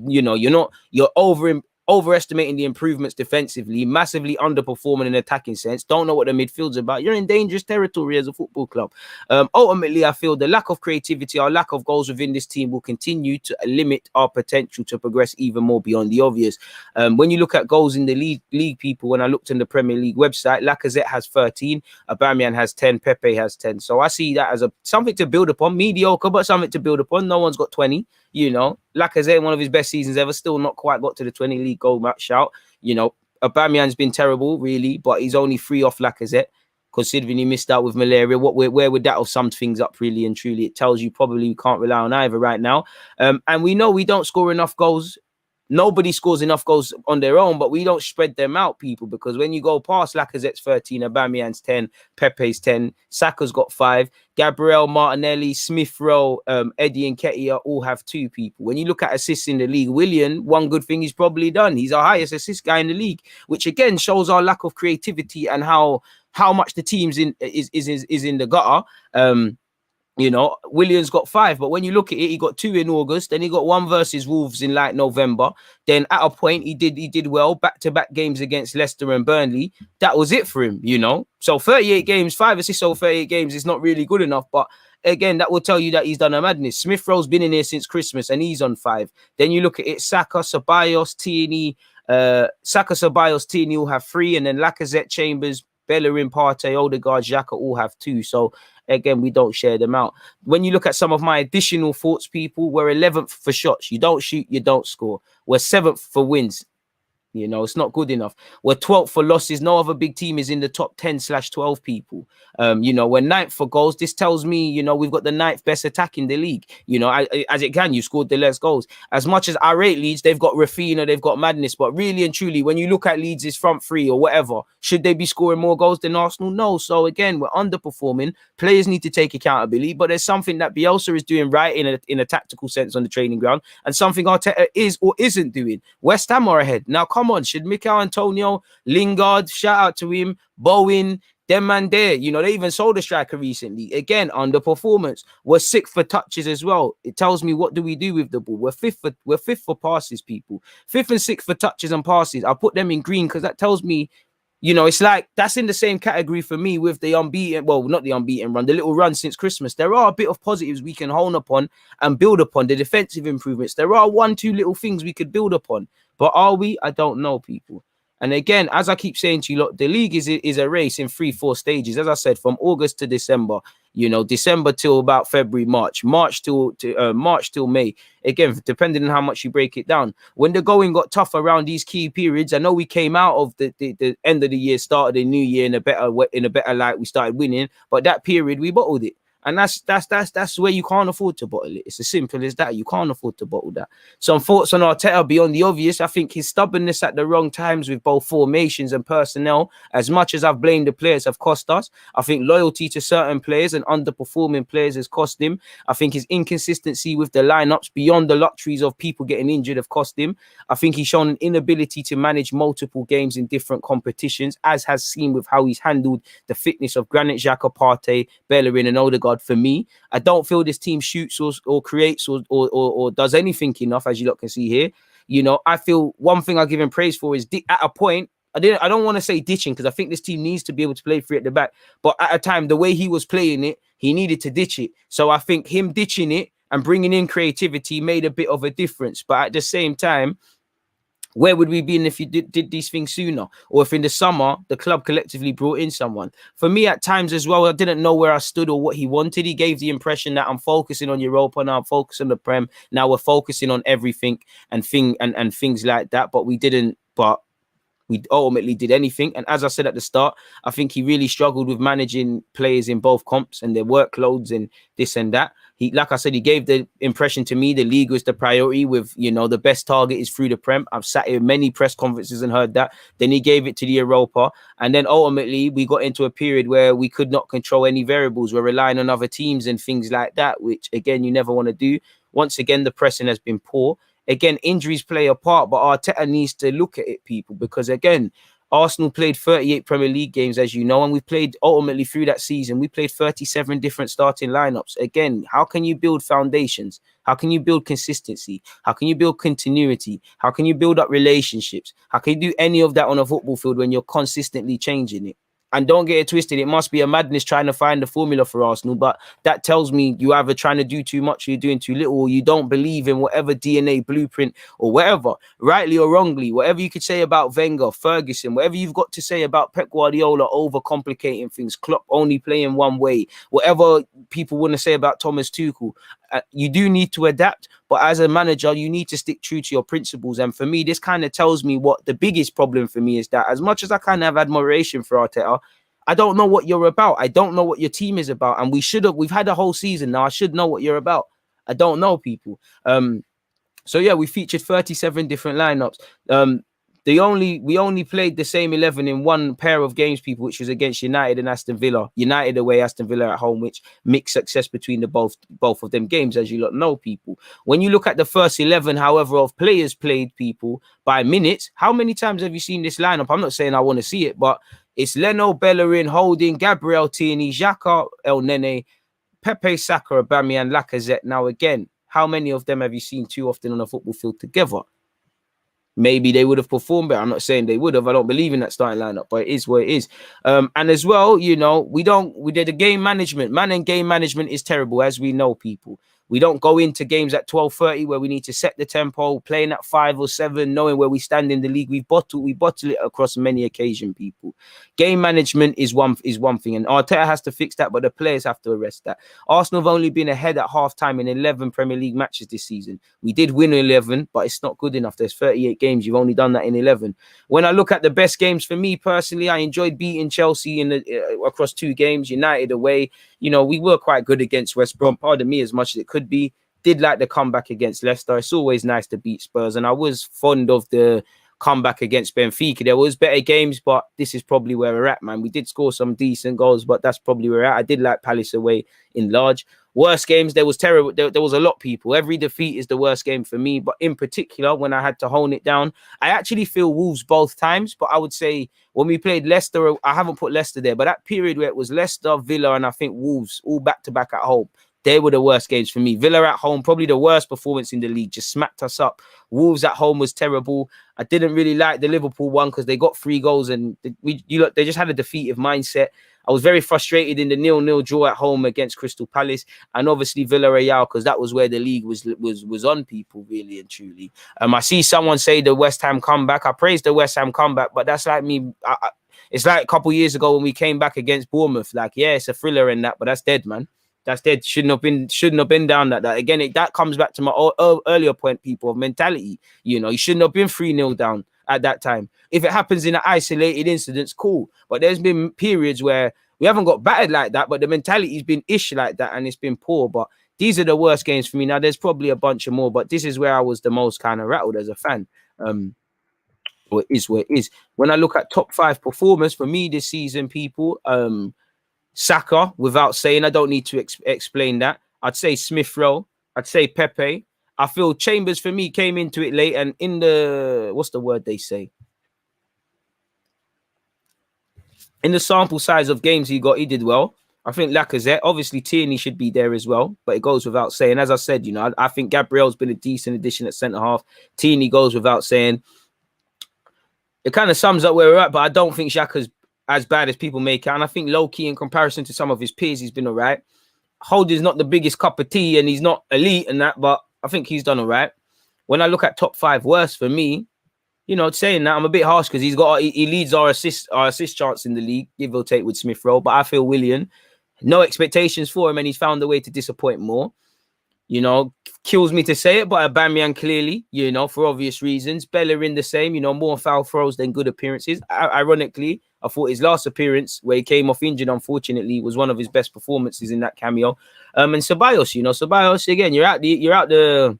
overestimating the improvements defensively, massively underperforming in attacking sense, don't know what the midfield's about. You're in dangerous territory as a football club. Ultimately, I feel the lack of creativity, our lack of goals within this team will continue to limit our potential to progress even more beyond the obvious. When you look at goals in the league, people, when I looked in the Premier League website, Lacazette has 13, Aubameyang has 10, Pepe has 10. So I see that as something to build upon, mediocre, but something to build upon. No one's got 20. Lacazette, one of his best seasons ever, still not quite got to the 20 league goal match shout. Aubameyang's been terrible, really, but he's only 3 off Lacazette, considering he missed out with malaria. Where would that have summed things up, really and truly? It tells you probably we can't rely on either right now. And we know we don't score enough goals. Nobody scores enough goals on their own, but we don't spread them out, people, because when you go past Lacazette's 13, Aubameyang's 10, Pepe's 10, Saka's got 5, Gabriel, Martinelli, Smith Rowe, Eddie and Nketiah all have 2, people. When you look at assists in the league, Willian, one good thing he's probably done. He's our highest assist guy in the league, which again shows our lack of creativity and how much the team's is in the gutter. Williams got 5, but when you look at it, he got 2 in August, then he got 1 versus Wolves in November. Then at a point he did well, back-to-back games against Leicester and Burnley. That was it for him, So 38 games, 5 assists over 38 games is not really good enough, but again, that will tell you that he's done a madness. Smith Rowe's been in here since Christmas and he's on 5. Then you look at it, Saka, Ceballos, Tierney all have 3, and then Lacazette, Chambers, Bellerin, Partey, Odegaard, Xhaka all have 2. So again, we don't share them out. When you look at some of my additional thoughts, people, we're 11th for shots. You don't shoot, you don't score. We're 7th for wins. It's not good enough. We're 12th for losses. No other big team is in the top 10/12, people. We're 9th for goals. This tells me, we've got the 9th best attack in the league. As it can, you scored the less goals. As much as I rate Leeds, they've got Rafinha, they've got madness. But really and truly, when you look at Leeds' front 3 or whatever, should they be scoring more goals than Arsenal? No. So again, we're underperforming. Players need to take accountability. But there's something that Bielsa is doing right in a tactical sense on the training ground, and something Arteta is or isn't doing. West Ham are ahead. Now, come on, should Mikel Antonio, Lingard, shout out to him, Bowen, Them man there, you know, they even sold a striker recently. Again, underperformance. We're sixth for touches as well. It tells me what do we do with the ball. We're fifth for passes, people. Fifth and sixth for touches and passes. I'll put them in green because that tells me, you know, it's like that's in the same category for me with the unbeaten, well, not the unbeaten run, the little run since Christmas. There are a bit of positives we can hone upon and build upon, the defensive improvements. There are 1-2 little things we could build upon. But are we? I don't know, people. And again, as I keep saying to you, look, the league is a race in 3-4 stages. As I said, from August to December, you know, December till about February, March till May. Again, depending on how much you break it down. When the going got tough around these key periods, I know we came out of the end of the year, started the new year in a better light. We started winning, but that period we bottled it. And that's where you can't afford to bottle it. It's as simple as that. You can't afford to bottle that. Some thoughts on Arteta beyond the obvious. I think his stubbornness at the wrong times with both formations and personnel, as much as I've blamed the players, have cost us. I think loyalty to certain players and underperforming players has cost him. I think his inconsistency with the lineups beyond the luxuries of people getting injured have cost him. I think he's shown an inability to manage multiple games in different competitions, as has seen with how he's handled the fitness of Granit Xhaka, Partey, Bellerin and Odegaard. For me, I don't feel this team shoots or creates or does anything enough, as you lot can see here. You know, I feel one thing I give him praise for is at a point, I don't want to say ditching, because I think this team needs to be able to play free at the back. But at a time, the way he was playing it, he needed to ditch it. So I think him ditching it and bringing in creativity made a bit of a difference. But at the same time, where would we be if you did these things sooner? Or if in the summer, the club collectively brought in someone? For me, at times as well, I didn't know where I stood or what he wanted. He gave the impression that I'm focusing on Europa, now I'm focusing on the Prem. Now we're focusing on everything and things like that. But we didn't. But we ultimately did anything. And as I said at the start, I think he really struggled with managing players in both comps and their workloads and this and that. He, like I said, he gave the impression to me the league was the priority with, you know, the best target is through the Prem. I've sat in many press conferences and heard that. Then he gave it to the Europa. And then ultimately we got into a period where we could not control any variables. We're relying on other teams and things like that, which again, you never want to do. Once again, the pressing has been poor. Again, injuries play a part, but Arteta needs to look at it, people, because again, Arsenal played 38 Premier League games, as you know, and we played ultimately through that season. We played 37 different starting lineups. Again, how can you build foundations? How can you build consistency? How can you build continuity? How can you build up relationships? How can you do any of that on a football field when you're consistently changing it? And don't get it twisted, it must be a madness trying to find the formula for Arsenal, but that tells me you either trying to do too much or you're doing too little, or you don't believe in whatever DNA blueprint or whatever, rightly or wrongly, whatever you could say about Wenger, Ferguson, whatever you've got to say about Pep Guardiola overcomplicating things, Klopp only playing one way, whatever people want to say about Thomas Tuchel, you do need to adapt, but as a manager, you need to stick true to your principles. And for me, this kind of tells me what the biggest problem for me is, that as much as I kind of have admiration for Arteta, I don't know what you're about. I don't know what your team is about. And we've had a whole season now. I should know what you're about. I don't know, people. So yeah, we featured 37 different lineups. We only played the same 11 in one pair of games, people, which was against United and Aston Villa. United away, Aston Villa at home, which mixed success between the both of them games, as you lot know, people. When you look at the first 11, however, of players played, people, by minutes, how many times have you seen this lineup? I'm not saying I want to see it, but it's Leno, Bellerin, Holding, Gabriel, Tierney, Xhaka, El Nene, Pepe, Saka, Aubameyang, Lacazette. Now again, how many of them have you seen too often on a football field together? Maybe they would have performed better. I'm not saying they would have. I don't believe in that starting lineup, but it is what it is. And as well, you know, we did the game management. Man, and game management is terrible, as we know, people. We don't go into games at 12:30 where we need to set the tempo, playing at 5 or 7, knowing where we stand in the league. We bottle it across many occasions, people. Game management is one thing, and Arteta has to fix that, but the players have to arrest that. Arsenal have only been ahead at halftime in 11 Premier League matches this season. We did win 11, but it's not good enough. There's 38 games. You've only done that in 11. When I look at the best games for me personally, I enjoyed beating Chelsea across 2 games. United away. You know, we were quite good against West Brom, pardon me, as much as it could be. Did like the comeback against Leicester. It's always nice to beat Spurs. And I was fond of the comeback against Benfica. There was better games, but this is probably where we're at, man. We did score some decent goals, but that's probably where we're at. I did like Palace away in large. Worst games, there was terrible. There was a lot of people. Every defeat is the worst game for me, but in particular, when I had to hone it down, I actually feel Wolves both times, but I would say when we played Leicester, I haven't put Leicester there, but that period where it was Leicester, Villa, and I think Wolves all back-to-back at home, they were the worst games for me. Villa at home, probably the worst performance in the league, just smacked us up. Wolves at home was terrible. I didn't really like the Liverpool one because they got 3 goals and they just had a defeative mindset. I was very frustrated in the 0-0 draw at home against Crystal Palace, and obviously Villarreal, because that was where the league was on people, really and truly. I see someone say the West Ham comeback. I praise the West Ham comeback, but that's like me. It's like a couple years ago when we came back against Bournemouth. Like, yeah, it's a thriller in that, but that's dead, man. That's dead. Shouldn't have been down that. Again, that comes back to my earlier point, people, of mentality. You know, you shouldn't have been 3-0 down at that time. If it happens in an isolated incident, cool. But there's been periods where we haven't got battered like that, but the mentality's been ish like that, and it's been poor. But these are the worst games for me. Now, there's probably a bunch of more, but this is where I was the most kind of rattled as a fan. Or it is where it is. When I look at top 5 performers for me this season, people, Saka, without saying, I don't need to explain that. I'd say Smith Rowe. I'd say Pepe. I feel Chambers for me came into it late, and in the, what's the word they say? In the sample size of games he did well. I think Lacazette, obviously Tierney should be there as well, but it goes without saying. As I said, you know, I think Gabriel's been a decent addition at centre half. Tierney goes without saying. It kind of sums up where we're at, but I don't think Xhaka's as bad as people make it. And I think low-key, in comparison to some of his peers, he's been all right. Holden's not the biggest cup of tea, and he's not elite and that, but I think he's done all right. When I look at top 5 worst for me, you know, saying that, I'm a bit harsh because he leads our assist chance in the league, give or take, with Smith Rowe. But I feel Willian, no expectations for him, and he's found a way to disappoint more. You know, kills me to say it, but Aubameyang clearly, you know, for obvious reasons. Bellerin the same, you know, more foul throws than good appearances. Ironically, I thought his last appearance, where he came off injured, unfortunately, was one of his best performances in that cameo. And Ceballos, you know, Ceballos, again, you're out the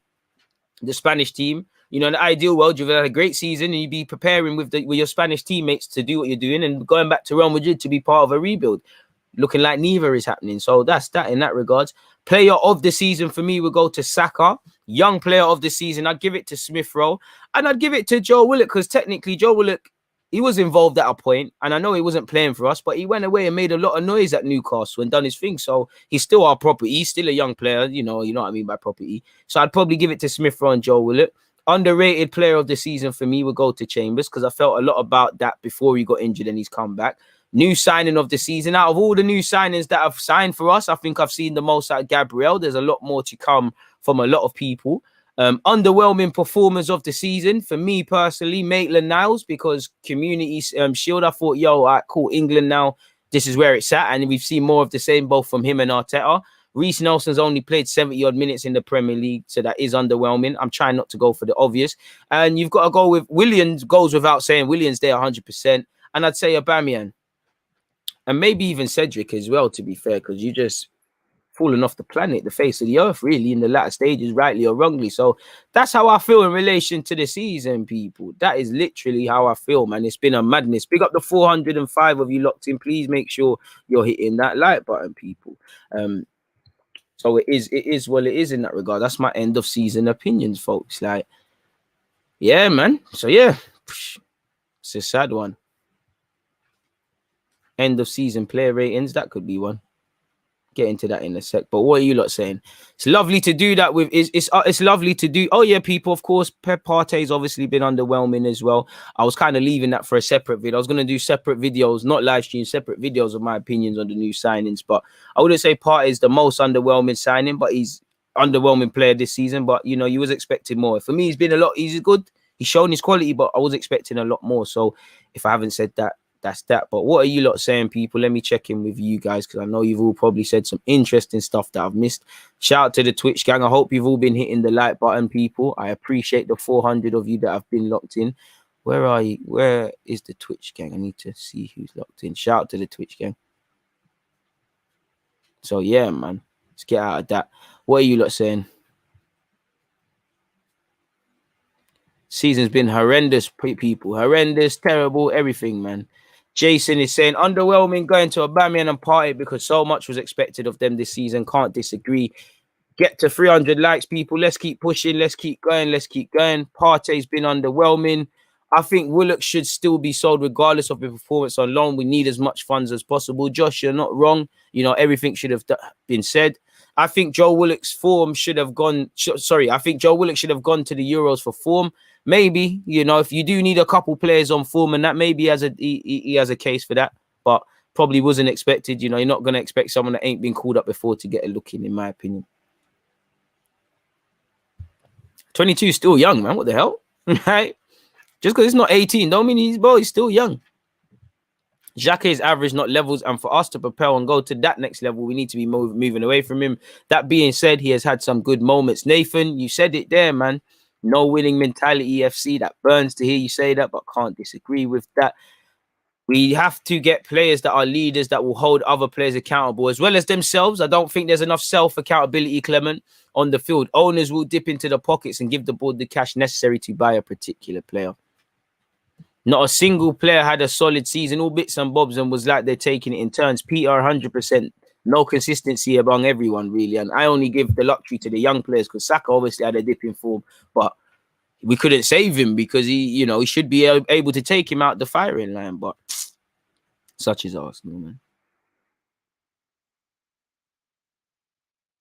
Spanish team. You know, in the ideal world, you've had a great season and you'd be preparing with your Spanish teammates to do what you're doing and going back to Real Madrid to be part of a rebuild. Looking like neither is happening. So that's that in that regards. Player of the season for me would go to Saka. Young player of the season, I'd give it to Smith Rowe. And I'd give it to Joe Willock, because technically Joe Willock, he was involved at a point, and I know he wasn't playing for us, but he went away and made a lot of noise at Newcastle and done his thing. So he's still our property. He's still a young player, you know what I mean by property. So I'd probably give it to Smith Rowe and Joe Willock. Underrated player of the season for me would go to Chambers, because I felt a lot about that before he got injured and he's come back. New signing of the season. Out of all the new signings that have signed for us, I think I've seen the most out of Gabriel. There's a lot more to come from a lot of people. Underwhelming performers of the season for me personally, Maitland-Niles, because Community Shield. I thought, yo, all right, cool, England now, this is where it's at, and we've seen more of the same both from him and Arteta. Reece Nelson's only played 70 odd minutes in the Premier League, so that is underwhelming. I'm trying not to go for the obvious, and you've got to go with Williams. Goes without saying, Williams there 100%, and I'd say Aubameyang. And maybe even Cedric as well, to be fair, because you just fallen off the planet, the face of the earth, really, in the latter stages, rightly or wrongly. So that's how I feel in relation to the season, people. That is literally how I feel, man. It's been a madness. Big up the 405 of you locked in. Please make sure you're hitting that like button, people. So it is what it is in that regard. That's my end of season opinions, folks. Like, yeah, man. So yeah, it's a sad one. End of season player ratings, that could be one. Get into that in a sec. But what are you lot saying? It's lovely to do that with. It's lovely to do. Oh yeah, people. Of course, Pep Partey's obviously been underwhelming as well. I was kind of leaving that for a separate video. I was going to do separate videos, not live stream, separate videos of my opinions on the new signings. But I wouldn't say Partey's the most underwhelming signing, but he's underwhelming player this season. But you know, you was expecting more. For me, he's been a lot. He's good. He's shown his quality, but I was expecting a lot more. So if I haven't said that, that's that. But what are you lot saying, people? Let me check in with you guys, because I know you've all probably said some interesting stuff that I've missed. Shout out to the Twitch gang. I hope you've all been hitting the like button, people. I appreciate the 400 of you that have been locked in. Where are you? Where is the Twitch gang? I need to see who's locked in. Shout out to the Twitch gang. So yeah, man, let's get out of that. What are you lot saying? Season's been horrendous, people. Horrendous, terrible, everything, man. Jason is saying, underwhelming going to Aubameyang and Partey because so much was expected of them this season. Can't disagree. Get to 300 likes, people. Let's keep pushing. Let's keep going. Let's keep going. Partey's been underwhelming. I think Willock should still be sold regardless of the performance on loan. We need as much funds as possible. Josh, you're not wrong. You know, everything should have been said. I think Joe Willock's form should have gone. I think Joe Willock should have gone to the Euros for form. Maybe, you know, if you do need a couple players on form, and that maybe he has a case for that, but probably wasn't expected. You know, you're not going to expect someone that ain't been called up before to get a look in my opinion. 22 is still young, man. What the hell? Right? Just because it's not 18, don't mean he's still young. Xhaka is average, not levels, and for us to propel and go to that next level, we need to be moving away from him. That being said, he has had some good moments. Nathan, you said it there, man. No winning mentality, FC. That burns to hear you say that, but can't disagree with that. We have to get players that are leaders that will hold other players accountable as well as themselves. I don't think there's enough self-accountability, Clement, on the field. Owners will dip into the pockets and give the board the cash necessary to buy a particular player. Not a single player had a solid season, all bits and bobs, and was like they're taking it in turns. Peter, 100%. No consistency among everyone, really. And I only give the luxury to the young players because Saka obviously had a dip in form, but we couldn't save him because he should be able to take him out the firing line. But such is Arsenal, man.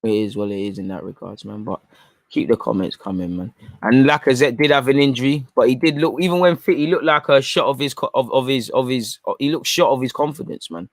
It is what it is in that regards, man. But keep the comments coming, man. And Lacazette did have an injury, but he did look, even when fit, he looked like a shot of his he looked shot of his confidence, man.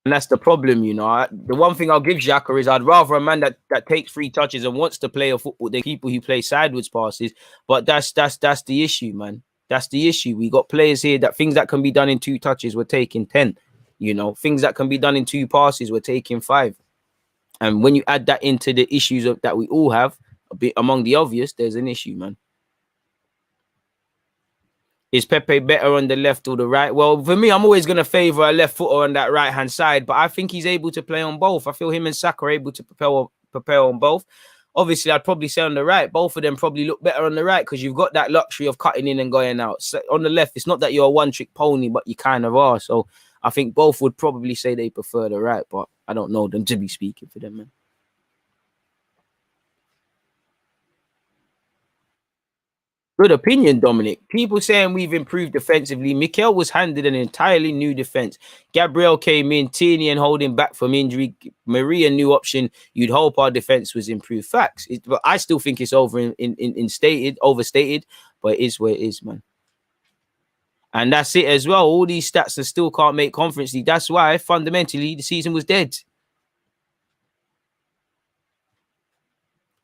And that's the problem, you know. The one thing I'll give Xhaka is I'd rather a man that takes 3 touches and wants to play a football than people who play sideways passes. But that's the issue, man. That's the issue. We got players here that things that can be done in 2 touches, we're taking 10. You know, things that can be done in 2 passes, we're taking 5. And when you add that into the issues that we all have, a bit among the obvious, there's an issue, man. Is Pepe better on the left or the right? Well, for me, I'm always going to favour a left footer on that right-hand side, but I think he's able to play on both. I feel him and Saka are able to prepare on both. Obviously, I'd probably say on the right. Both of them probably look better on the right because you've got that luxury of cutting in and going out. So on the left, it's not that you're a one-trick pony, but you kind of are. So I think both would probably say they prefer the right, but I don't know them to be speaking for them, man. Good opinion, Dominic. People saying we've improved defensively. Mikel was handed an entirely new defense. Gabriel came in, Tierney and holding back from injury. Maria, new option. You'd hope our defense was improved. Facts. But I still think it's overstated, but it is where it is, man. And that's it as well. All these stats that still can't make Conference League. That's why fundamentally the season was dead.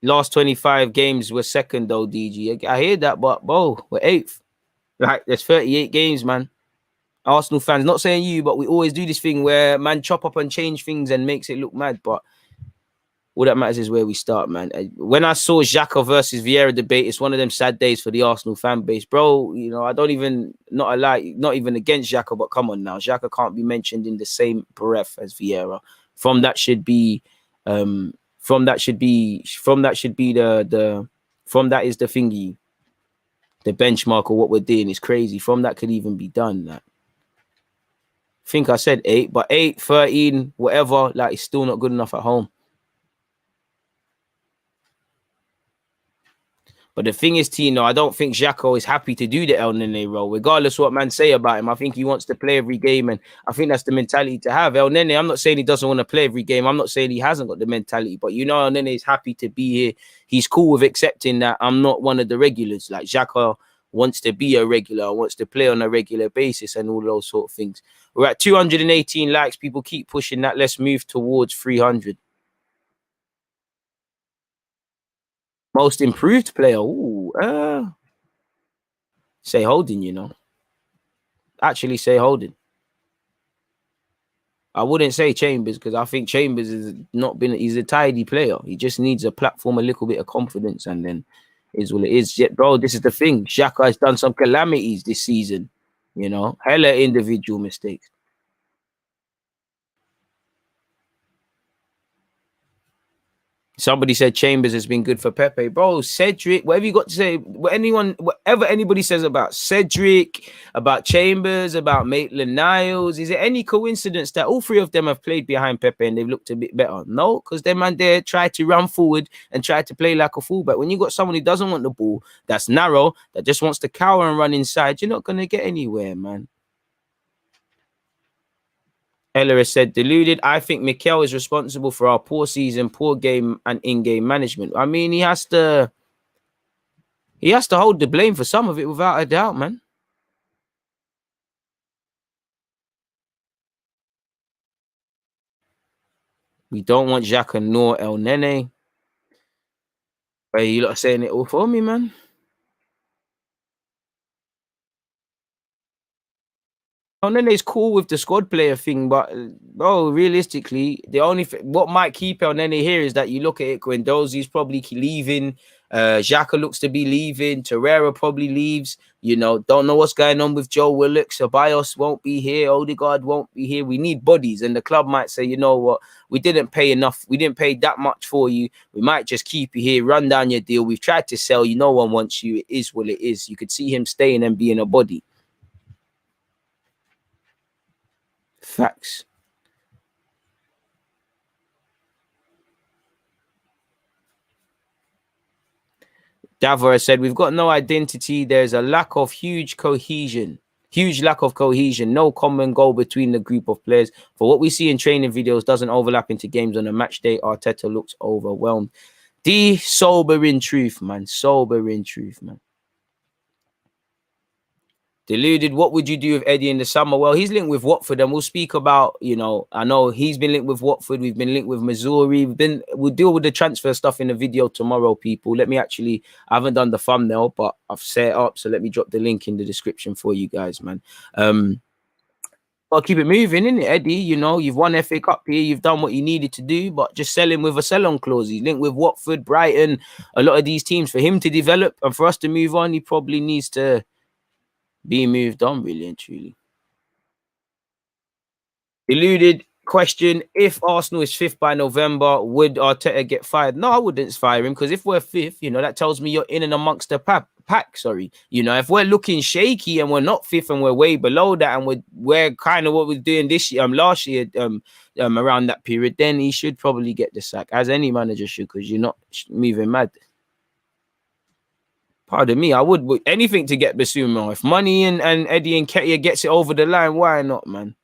Last 25 games were second though, DG. I hear that, but bro, we're 8th. Like, there's 38 games, man. Arsenal fans, not saying you, but we always do this thing where man chop up and change things and makes it look mad. But all that matters is where we start, man. When I saw Xhaka versus Vieira debate, it's one of them sad days for the Arsenal fan base, bro. You know, I don't even, not even against Xhaka, but come on now. Xhaka can't be mentioned in the same breath as Vieira. That is the thingy. The benchmark of what we're doing is crazy. From that could even be done. Like, I think I said 8, but 8, 13, whatever, like, it's still not good enough at home. But the thing is, Tino, I don't think Xhaka is happy to do the El Nene role, regardless of what man say about him. I think he wants to play every game, and I think that's the mentality to have. El Nene, I'm not saying he doesn't want to play every game. I'm not saying he hasn't got the mentality, but you know, El Nene is happy to be here. He's cool with accepting that I'm not one of the regulars. Like, Xhaka wants to be a regular, wants to play on a regular basis and all those sort of things. We're at 218 likes. People keep pushing that. Let's move towards 300. Most improved player. Ooh, say Holding, you know. Actually say Holding. I wouldn't say Chambers because I think Chambers has not been, he's a tidy player. He just needs a platform, a little bit of confidence, and then is what it is. Yet, bro, this is the thing. Xhaka has done some calamities this season, you know, hella individual mistakes. Somebody said Chambers has been good for Pepe. Bro, Cedric, whatever you got to say, whatever anybody says about Cedric, about Chambers, about Maitland-Niles, is it any coincidence that all three of them have played behind Pepe and they've looked a bit better? No, because them man there tried to run forward and try to play like a fullback. When you got someone who doesn't want the ball, that's narrow, that just wants to cower and run inside, you're not going to get anywhere, man. Ella has said, deluded. I think Mikel is responsible for our poor season, poor game, and in-game management. I mean, he has to hold the blame for some of it without a doubt, man. We don't want Xhaka nor El Nene. Hey, you lot saying it all for me, man. El Nene's cool with the squad player thing, but realistically, the only what might keep El Nene here is that you look at it, Guendouzi's probably leaving. Xhaka looks to be leaving. Torreira probably leaves. You know, don't know what's going on with Joe Willock. Ceballos won't be here. Odegaard won't be here. We need bodies, and the club might say, you know what, we didn't pay enough. We didn't pay that much for you. We might just keep you here, run down your deal. We've tried to sell you. No one wants you. It is what it is. You could see him staying and being a body. Facts. Davor said, we've got no identity. There's a lack of huge lack of cohesion. No common goal between the group of players. For what we see in training videos doesn't overlap into games on a match day. Arteta looks overwhelmed. The sobering truth, man. Sobering truth, man. Deluded, what would you do with Eddie in the summer? Well, he's linked with Watford, and we'll speak about, you know, I know he's been linked with Watford. We've been linked with Missouri. We'll deal with the transfer stuff in the video tomorrow, people. I haven't done the thumbnail, but I've set it up. So let me drop the link in the description for you guys, man. I'll keep it moving, innit, Eddie? You know, you've won FA Cup here. You've done what you needed to do, but just sell him with a sell-on clause. He's linked with Watford, Brighton, a lot of these teams. For him to develop and for us to move on, he probably needs to be moved on, really and truly. Deluded question: if Arsenal is 5th by November, would Arteta get fired? No, I wouldn't fire him, because if we're 5th, you know, that tells me you're in and amongst the pack. You know, if we're looking shaky and we're not 5th and we're way below that, and we're kind of what we're doing this year, last year, around that period, then he should probably get the sack, as any manager should, because you're not moving mad. Pardon me, I would anything to get Basuma. If money and Eddie and Nketiah gets it over the line, why not, man?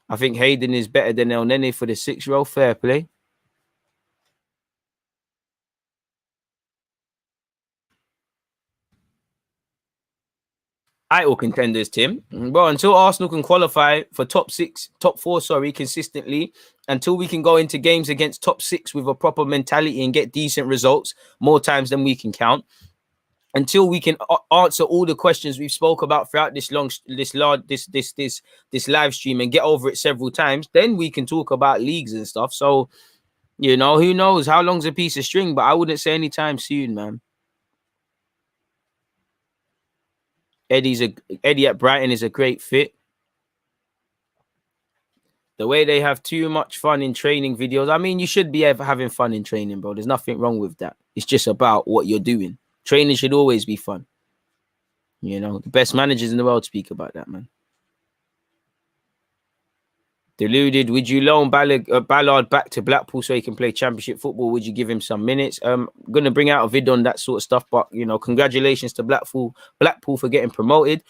I think Hayden is better than El Nene for the 6th row. Fair play. Title contenders, Tim. Bro, until Arsenal can qualify for top 4, consistently, until we can go into games against top 6 with a proper mentality and get decent results more times than we can count, until we can answer all the questions we've spoke about throughout this live stream and get over it several times, then we can talk about leagues and stuff. So, you know, who knows how long's a piece of string, but I wouldn't say anytime soon, man. Eddie at Brighton is a great fit. The way they have too much fun in training videos. I mean, you should be having fun in training, bro. There's nothing wrong with that. It's just about what you're doing. Training should always be fun. You know, the best managers in the world speak about that, man. Deluded, would you loan Ballard back to Blackpool so he can play championship football? Would you give him some minutes? I'm going to bring out a vid on that sort of stuff, but, you know, congratulations to Blackpool for getting promoted.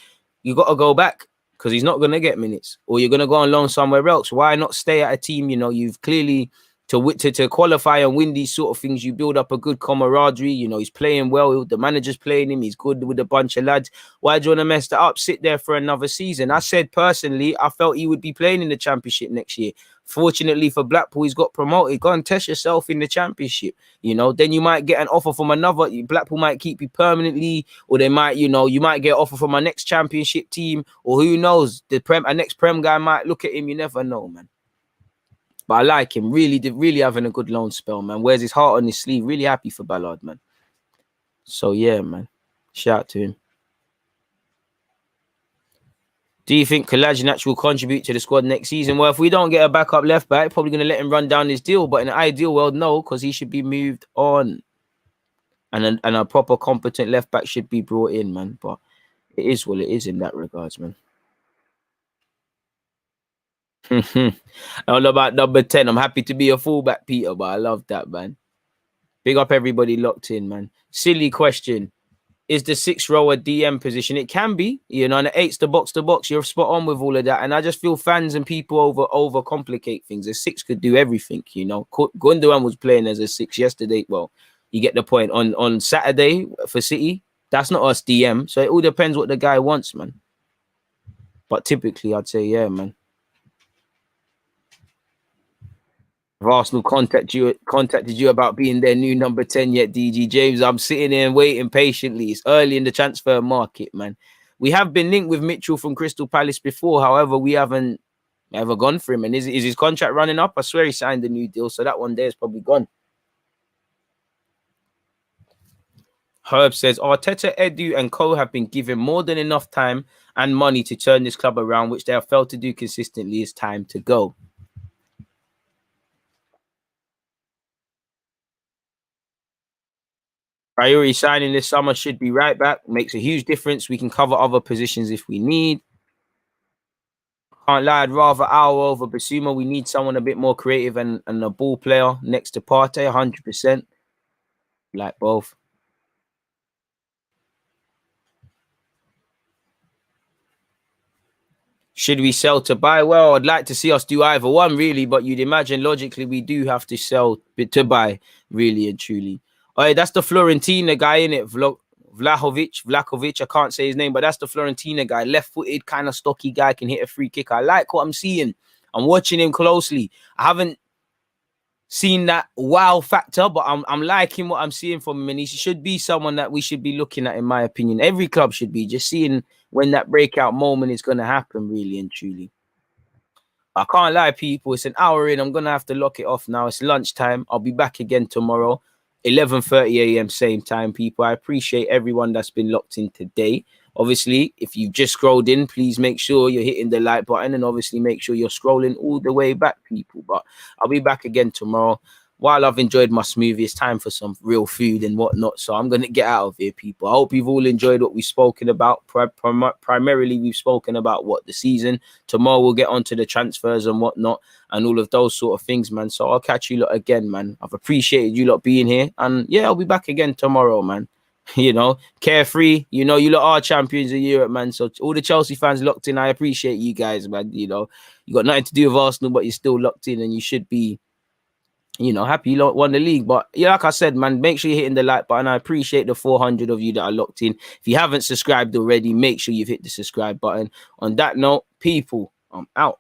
You got to go back, because he's not going to get minutes, or you're going to go on loan somewhere else. Why not stay at a team? You know, you've clearly, to qualify and win these sort of things, you build up a good camaraderie. You know, he's playing well. The manager's playing him. He's good with a bunch of lads. Why do you want to mess that up? Sit there for another season. I said, personally, I felt he would be playing in the championship next year. Fortunately for Blackpool, he's got promoted. Go and test yourself in the championship. You know, then you might get an offer from another. Blackpool might keep you permanently, or they might, you know, you might get an offer from a next championship team, or who knows, a next Prem guy might look at him. You never know, man. But I like him. Really having a good loan spell, man. Wears his heart on his sleeve. Really happy for Ballard, man. So, yeah, man. Shout out to him. Do you think Kolasinac will contribute to the squad next season? Well, if we don't get a backup left back, probably going to let him run down his deal. But in an ideal world, no, because he should be moved on. And a proper competent left back should be brought in, man. But it is what it is in that regards, man. I don't know about number 10. I'm happy to be a fullback, Peter, but I love that, man. Big up everybody locked in, man. Silly question. Is the 6 row a DM position? It can be, you know, and the 8's the box to box. You're spot on with all of that. And I just feel fans and people over complicate things. A 6 could do everything, you know. Gundogan was playing as a 6 yesterday. Well, you get the point. On Saturday for City, that's not us DM. So it all depends what the guy wants, man. But typically, I'd say, yeah, man. If Arsenal contacted you about being their new number 10 yet, DG James, I'm sitting here and waiting patiently. It's early in the transfer market, man. We have been linked with Mitchell from Crystal Palace before. However, we haven't ever gone for him. And is his contract running up? I swear he signed a new deal. So that one there is probably gone. Herb says, Arteta, Edu and co have been given more than enough time and money to turn this club around, which they have failed to do consistently. It's time to go. Priority signing this summer should be right back. Makes a huge difference. We can cover other positions if we need. Can't lie, I'd rather Owl over Basuma. We need someone a bit more creative and a ball player next to Partey, 100%. Like both. Should we sell to buy? Well, I'd like to see us do either one, really, but you'd imagine logically we do have to sell to buy, really and truly. Oh, yeah, that's the Florentina guy, innit? Vlahovic. I can't say his name, but that's the Florentina guy. Left-footed, kind of stocky guy, can hit a free kick. I like what I'm seeing. I'm watching him closely. I haven't seen that wow factor, but I'm liking what I'm seeing from him, and he should be someone that we should be looking at, in my opinion. Every club should be, just seeing when that breakout moment is going to happen, really and truly. I can't lie, people. It's an hour in. I'm going to have to lock it off now. It's lunchtime. I'll be back again tomorrow, 11:30 a.m. same time, people. I appreciate everyone that's been locked in today. Obviously, if you've just scrolled in, please make sure you're hitting the like button, and obviously make sure you're scrolling all the way back, people. But I'll be back again tomorrow. While I've enjoyed my smoothie, it's time for some real food and whatnot. So I'm going to get out of here, people. I hope you've all enjoyed what we've spoken about. Primarily, we've spoken about the season. Tomorrow, we'll get onto the transfers and whatnot and all of those sort of things, man. So I'll catch you lot again, man. I've appreciated you lot being here. And yeah, I'll be back again tomorrow, man. You know, carefree. You know, you lot are champions of Europe, man. So all the Chelsea fans locked in, I appreciate you guys, man. You know, you got nothing to do with Arsenal, but you're still locked in, and you should be, you know, happy you won the league. But yeah, like I said, man, make sure you're hitting the like button. I appreciate the 400 of you that are locked in. If you haven't subscribed already, make sure you've hit the subscribe button. On that note, people, I'm out.